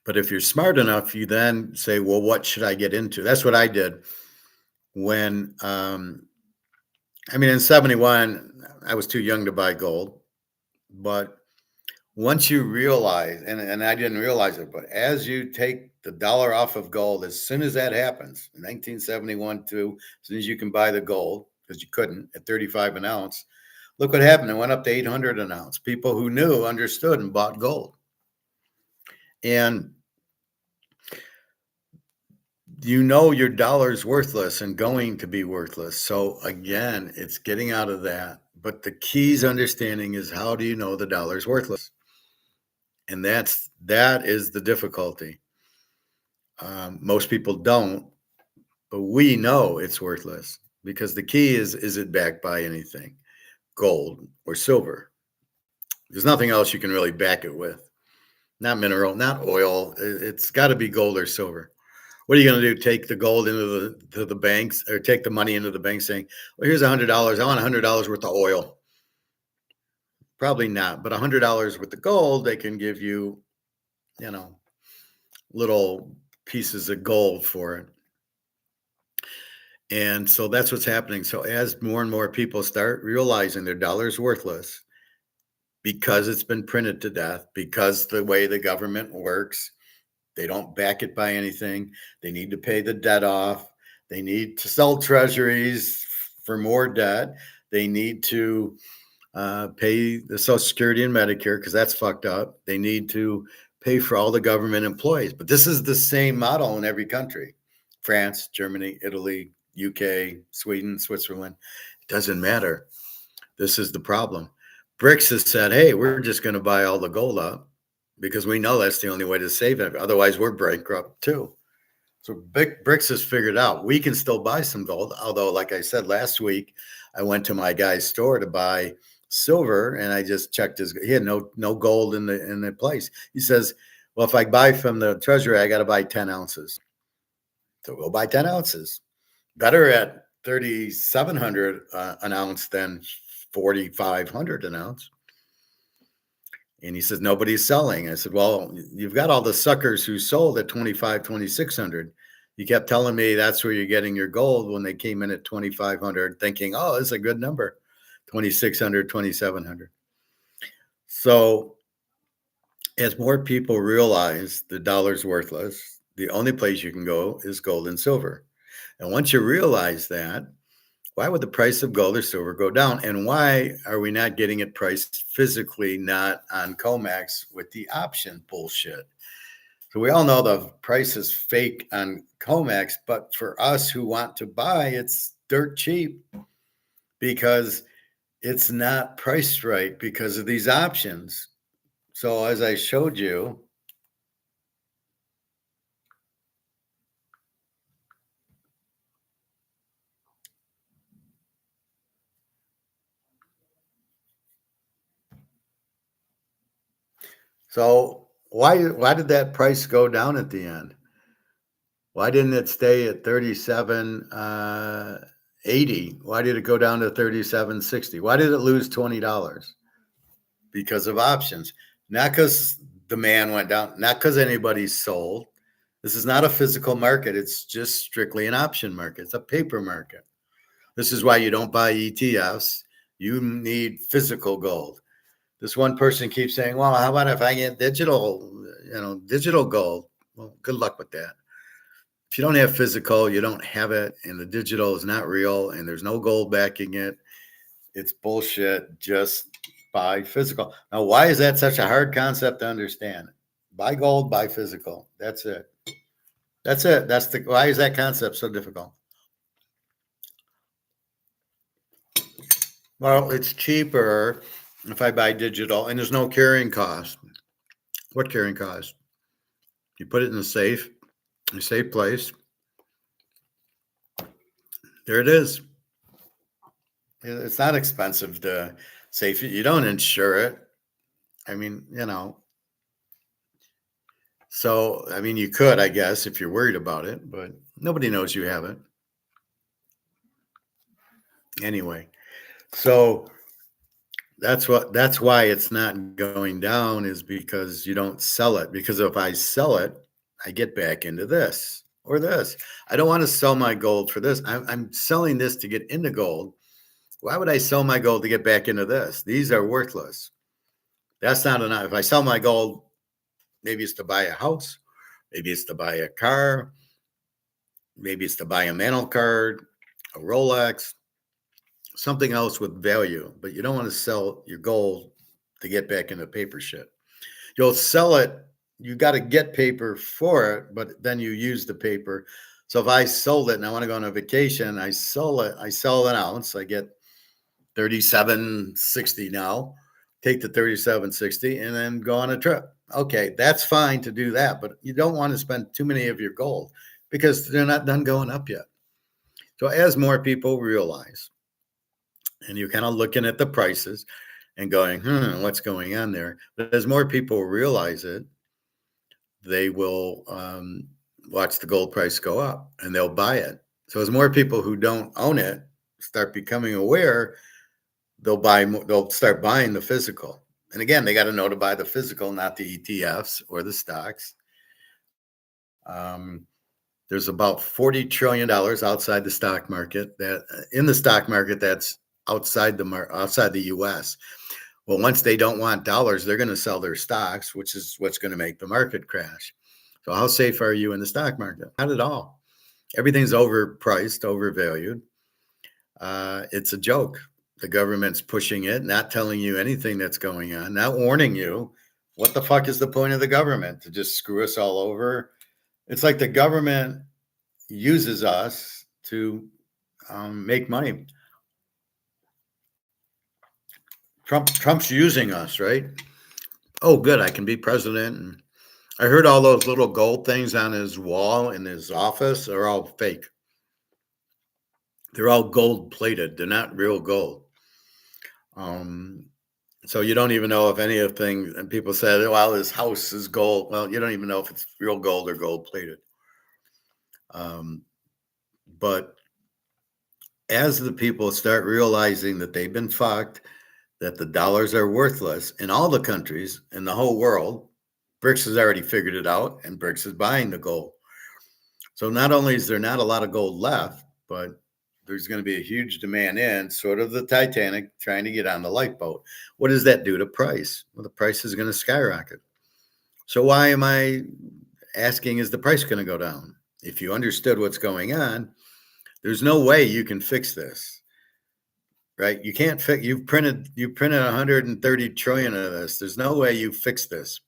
Speaker 1: But if you're smart enough, you then say, well, what should I get into? That's what I did when, in 71, I was too young to buy gold. But once you realize, and I didn't realize it, but as you take the dollar off of gold, as soon as that happens, in 1971 too, as soon as you can buy the gold, because you couldn't at 35 an ounce, look what happened. It went up to 800 an ounce. People who knew, understood, and bought gold. And your dollar's worthless and going to be worthless. So again, it's getting out of that. But the key's understanding is, how do you know the dollar's worthless? And that is the difficulty. Most people don't, but we know it's worthless because the key is it backed by anything, gold or silver? There's nothing else you can really back it with. Not mineral, not oil. It's got to be gold or silver. What are you going to do? Take the gold into the banks, or take the money into the bank saying, well, here's $100. I want $100 worth of oil. Probably not, but $100 worth of gold, they can give you, little pieces of gold for it. And so that's what's happening. So as more and more people start realizing their dollar's worthless because it's been printed to death, because the way the government works, they don't back it by anything. They need to pay the debt off. They need to sell treasuries for more debt. They need to pay the Social Security and Medicare because that's fucked up. They need to pay for all the government employees. But this is the same model in every country. France, Germany, Italy, UK, Sweden, Switzerland. It doesn't matter. This is the problem. BRICS has said, hey, we're just going to buy all the gold up because we know that's the only way to save it. Otherwise, we're bankrupt too. So BRICS has figured out we can still buy some gold. Although, like I said last week, I went to my guy's store to buy silver, and I just checked he had no gold in the place. He says, well, if I buy from the treasury, I got to buy 10 ounces. So we'll buy 10 ounces. Better at 3,700 an ounce than 4,500 an ounce. And he says, nobody's selling. I said, well, you've got all the suckers who sold at 25, 2,600. You kept telling me that's where you're getting your gold when they came in at 2,500, thinking, oh, this is a good number, 2,600, 2,700. So as more people realize the dollar's worthless, the only place you can go is gold and silver. And once you realize that, why would the price of gold or silver go down? And why are we not getting it priced physically, not on COMEX with the option bullshit? So we all know the price is fake on COMEX, but for us who want to buy, it's dirt cheap because it's not priced right because of these options. So as I showed you, so why did that price go down at the end? Why didn't it stay at 37.80? Why did it go down to 37.60? Why did it lose $20? Because of options. Not because demand went down, not because anybody sold. This is not a physical market. It's just strictly an option market. It's a paper market. This is why you don't buy ETFs. You need physical gold. This one person keeps saying, well, how about if I get digital gold? Well, good luck with that. If you don't have physical, you don't have it, and the digital is not real, and there's no gold backing it. It's bullshit. Just buy physical. Now, why is that such a hard concept to understand? Buy gold, buy physical. That's it. That's it. Why is that concept so difficult? Well, it's cheaper if I buy digital, and there's no carrying cost. What carrying cost? You put it in a safe place. There it is. It's not expensive to safe. You don't insure it. I mean, so I mean, you could, I guess, if you're worried about it, but nobody knows you have it anyway. So that's why it's not going down, is because you don't sell it. Because if I sell it, I get back into this or this. I don't want to sell my gold for this. I'm selling this to get into gold. Why would I sell my gold to get back into this? These are worthless. That's not enough. If I sell my gold, maybe it's to buy a house, maybe it's to buy a car, maybe it's to buy a mantle card, a Rolex, something else with value. But you don't want to sell your gold to get back into paper shit. You'll sell it. You got to get paper for it, but then you use the paper. So if I sold it and I want to go on a vacation, I sell an ounce, I get 37.60 now. Take the 37.60 and then go on a trip. Okay, that's fine to do that, but you don't want to spend too many of your gold because they're not done going up yet. So as more people realize, and you're kind of looking at the prices and going, what's going on there? But as more people realize it, they will watch the gold price go up and they'll buy it. So as more people who don't own it start becoming aware, they'll start buying the physical. And again, they got to know to buy the physical, not the ETFs or the stocks. There's about $40 trillion outside the stock market that's outside the US. Well, once they don't want dollars, they're going to sell their stocks, which is what's going to make the market crash. So how safe are you in the stock market? Not at all. Everything's overpriced, overvalued. It's a joke. The government's pushing it, not telling you anything that's going on, not warning you. What the fuck is the point of the government? To just screw us all over? It's like the government uses us to make money. Trump's using us, right? Oh, good, I can be president. And I heard all those little gold things on his wall in his office are all fake. They're all gold plated. They're not real gold. So you don't even know if any of things, and people said, well, his house is gold. Well, you don't even know if it's real gold or gold plated. But as the people start realizing that they've been fucked, that the dollars are worthless in all the countries in the whole world, BRICS has already figured it out, and BRICS is buying the gold. So not only is there not a lot of gold left, but there's going to be a huge demand in, sort of the Titanic trying to get on the lifeboat. What does that do to price? Well, the price is going to skyrocket. So why am I asking, is the price going to go down? If you understood what's going on, there's no way you can fix this, right? You can't fix. You printed 130 trillion of this. There's no way you fix this.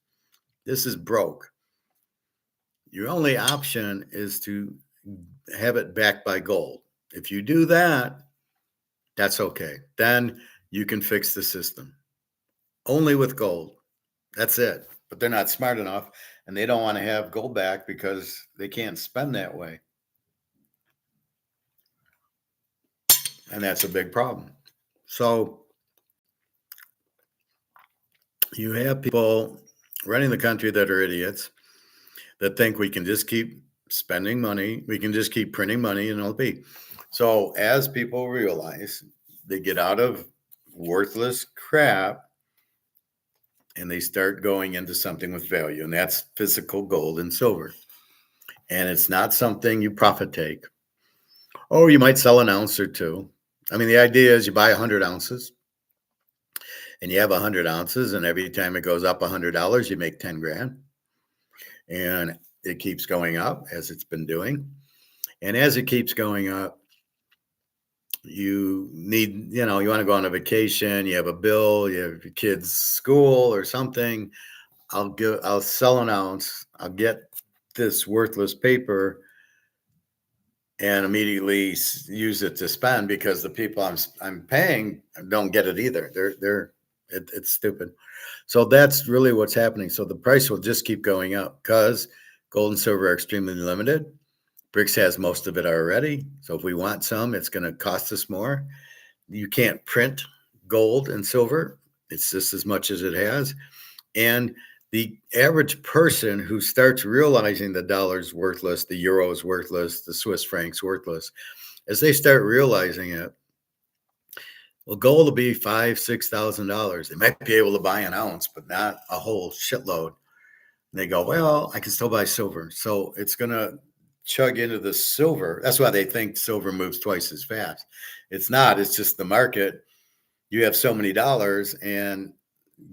Speaker 1: This is broke. Your only option is to have it backed by gold. If you do that, that's okay. Then you can fix the system. Only with gold. That's it. But they're not smart enough, and they don't want to have gold back because they can't spend that way. And that's a big problem. So you have people running the country that are idiots, that think we can just keep spending money, we can just keep printing money, and it'll be. So as people realize, they get out of worthless crap and they start going into something with value, and that's physical gold and silver. And it's not something you profit take. Oh, you might sell an ounce or two. I mean, the idea is you buy 100 ounces and you have 100 ounces, and every time it goes up $100, you make 10 grand. And it keeps going up as it's been doing. And as it keeps going up, you need, you want to go on a vacation, you have a bill, you have your kids' school or something. I'll sell an ounce, I'll get this worthless paper and immediately use it to spend because the people I'm paying don't get it either. It's stupid. So that's really what's happening. So the price will just keep going up because gold and silver are extremely limited. BRICS has most of it already. So if we want some, it's going to cost us more. You can't print gold and silver. It's just as much as it has. And the average person who starts realizing the dollar's worthless, the euro is worthless, the Swiss franc's worthless, as they start realizing it, well, gold will be $5,000-$6,000. They might be able to buy an ounce, but not a whole shitload. And they go, well, I can still buy silver. So it's going to chug into the silver. That's why they think silver moves twice as fast. It's not. It's just the market. You have so many dollars, and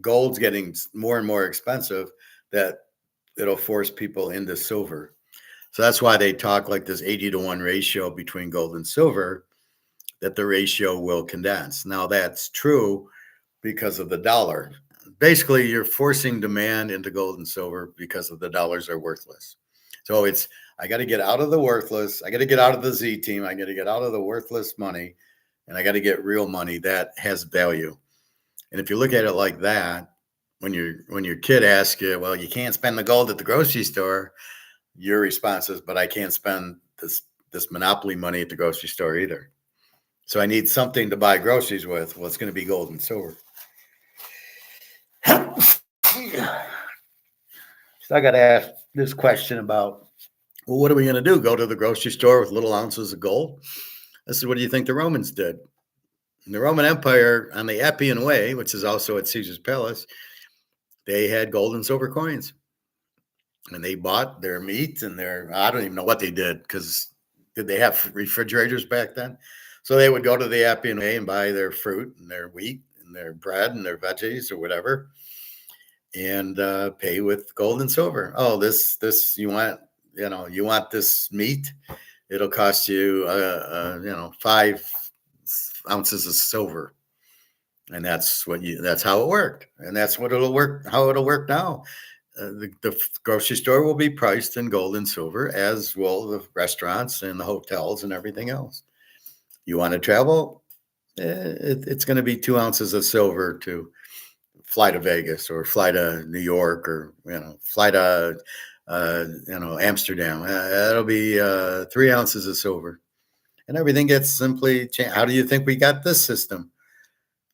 Speaker 1: gold's getting more and more expensive that it'll force people into silver. So that's why they talk like this 80-to-1 ratio between gold and silver, that the ratio will condense. Now that's true because of the dollar. Basically, you're forcing demand into gold and silver because of the dollars are worthless. So I got to get out of the worthless. I got to get out of the Z team. I got to get out of the worthless money, and I got to get real money that has value. And if you look at it like that, when your kid asks you, well, you can't spend the gold at the grocery store, your response is, but I can't spend this monopoly money at the grocery store either. So I need something to buy groceries with. Well, it's going to be gold and silver. So I got to ask this question about, well, what are we going to do? Go to the grocery store with little ounces of gold? This is what do you think the Romans did? In the Roman Empire, on the Appian Way, which is also at Caesar's Palace, they had gold and silver coins. And they bought their meat and I don't even know what they did, because did they have refrigerators back then? So they would go to the Appian Way and buy their fruit and their wheat and their bread and their veggies or whatever, and pay with gold and silver. Oh, this you want this meat? It'll cost you 5 ounces of silver, and that's how it worked, and that's how it'll work now. The grocery store will be priced in gold and silver, as will the restaurants and the hotels and everything else. You want to travel? It's going to be 2 ounces of silver to fly to Vegas or fly to New York or fly to Amsterdam. That'll be 3 ounces of silver, and everything gets simply changed. How do you think we got this system?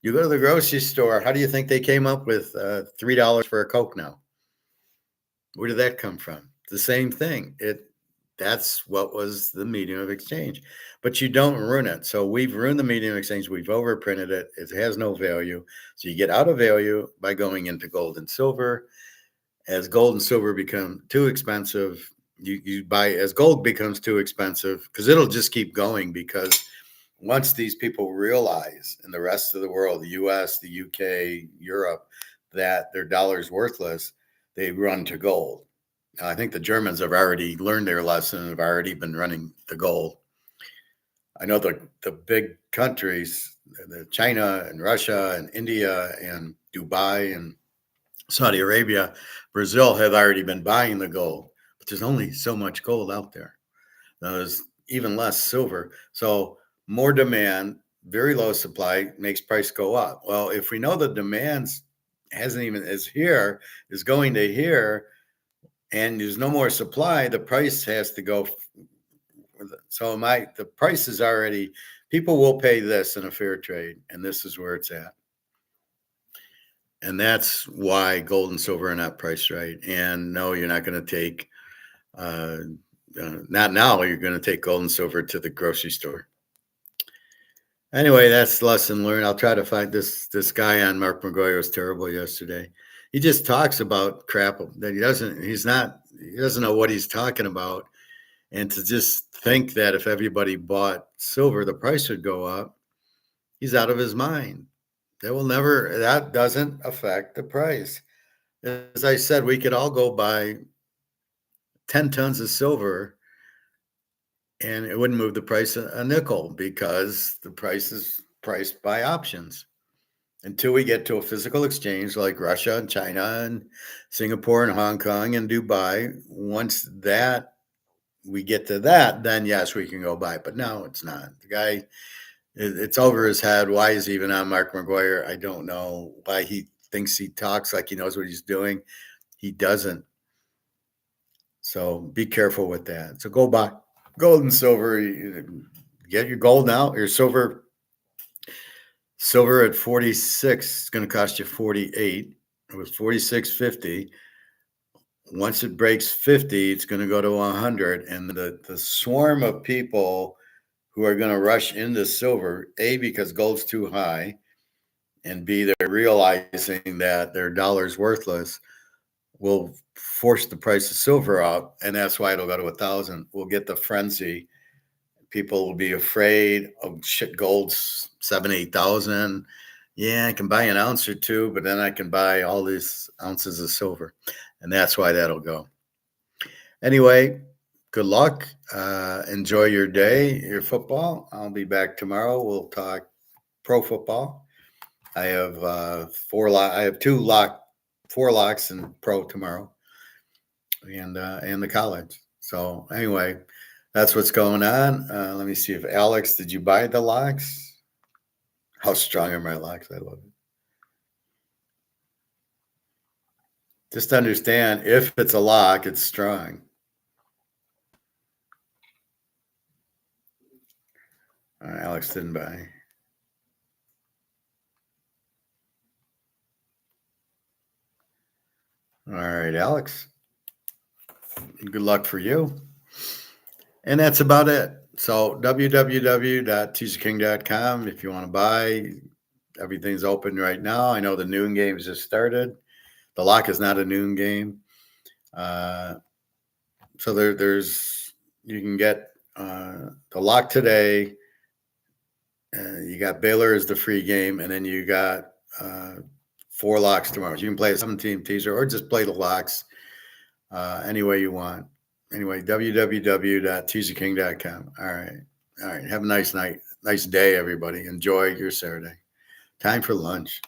Speaker 1: You go to the grocery store. How do you think they came up with $3 for a Coke now? Where did that come from? The same thing. That's what was the medium of exchange, but you don't ruin it. So we've ruined the medium of exchange. We've overprinted it. It has no value. So you get out of value by going into gold and silver. As gold and silver become too expensive, you buy as gold becomes too expensive, because it'll just keep going, because once these people realize in the rest of the world, the US, the UK, Europe, that their dollar's worthless, they run to gold. Now, I think the Germans have already learned their lesson and have already been running to gold. I know the big countries, China and Russia and India and Dubai and Saudi Arabia, Brazil, have already been buying the gold, but there's only so much gold out there. Now, there's even less silver. So more demand, very low supply makes price go up. Well, if we know the demands is going to here, and there's no more supply, the price has to go. So the price is already, people will pay this in a fair trade, and this is where it's at. And that's why gold and silver are not priced right. And no, you're not going to take, not now, you're going to take gold and silver to the grocery store. Anyway, that's lesson learned. I'll try to find this guy on Mark McGuire was terrible yesterday. He just talks about crap that he doesn't know what he's talking about. And to just think that if everybody bought silver, the price would go up, he's out of his mind. That doesn't affect the price. As I said, we could all go buy 10 tons of silver, and it wouldn't move the price a nickel because the price is priced by options. Until we get to a physical exchange like Russia and China and Singapore and Hong Kong and Dubai, once that we get to that, then yes, we can go buy. But no, it's not. The guy, it's over his head. Why is he even on Mark McGuire? I don't know why he thinks he talks like he knows what he's doing. He doesn't. So be careful with that. So go buy gold and silver. Get your gold now. Your silver at 46 is going to cost you 48. It was 46.50. Once it breaks 50, it's going to go to 100. And the swarm of people who are going to rush into silver, A, because gold's too high, and B, they're realizing that their dollar's worthless, will force the price of silver up. And that's why it'll go to 1,000. We'll get the frenzy. People will be afraid of shit. Gold's 7,000, 8,000. Yeah, I can buy an ounce or two, but then I can buy all these ounces of silver. And that's why that'll go. Anyway, good luck. Enjoy your day, your football. I'll be back tomorrow. We'll talk pro football. I have four locks in pro tomorrow, and the college. So anyway, that's what's going on. Let me see if Alex, did you buy the locks? How strong are my locks? I love it. Just understand, if it's a lock, it's strong. Alex didn't buy. All right, Alex. Good luck for you. And that's about it. So www.teaserking.com if you want to buy. Everything's open right now. I know the noon games just started. The lock is not a noon game. So there's you can get the lock today. You got Baylor as the free game, and then you got 4 locks tomorrow. So you can play a 7-team teaser or just play the locks any way you want. Anyway, www.teaserking.com. All right. Have a nice night. Nice day, everybody. Enjoy your Saturday. Time for lunch.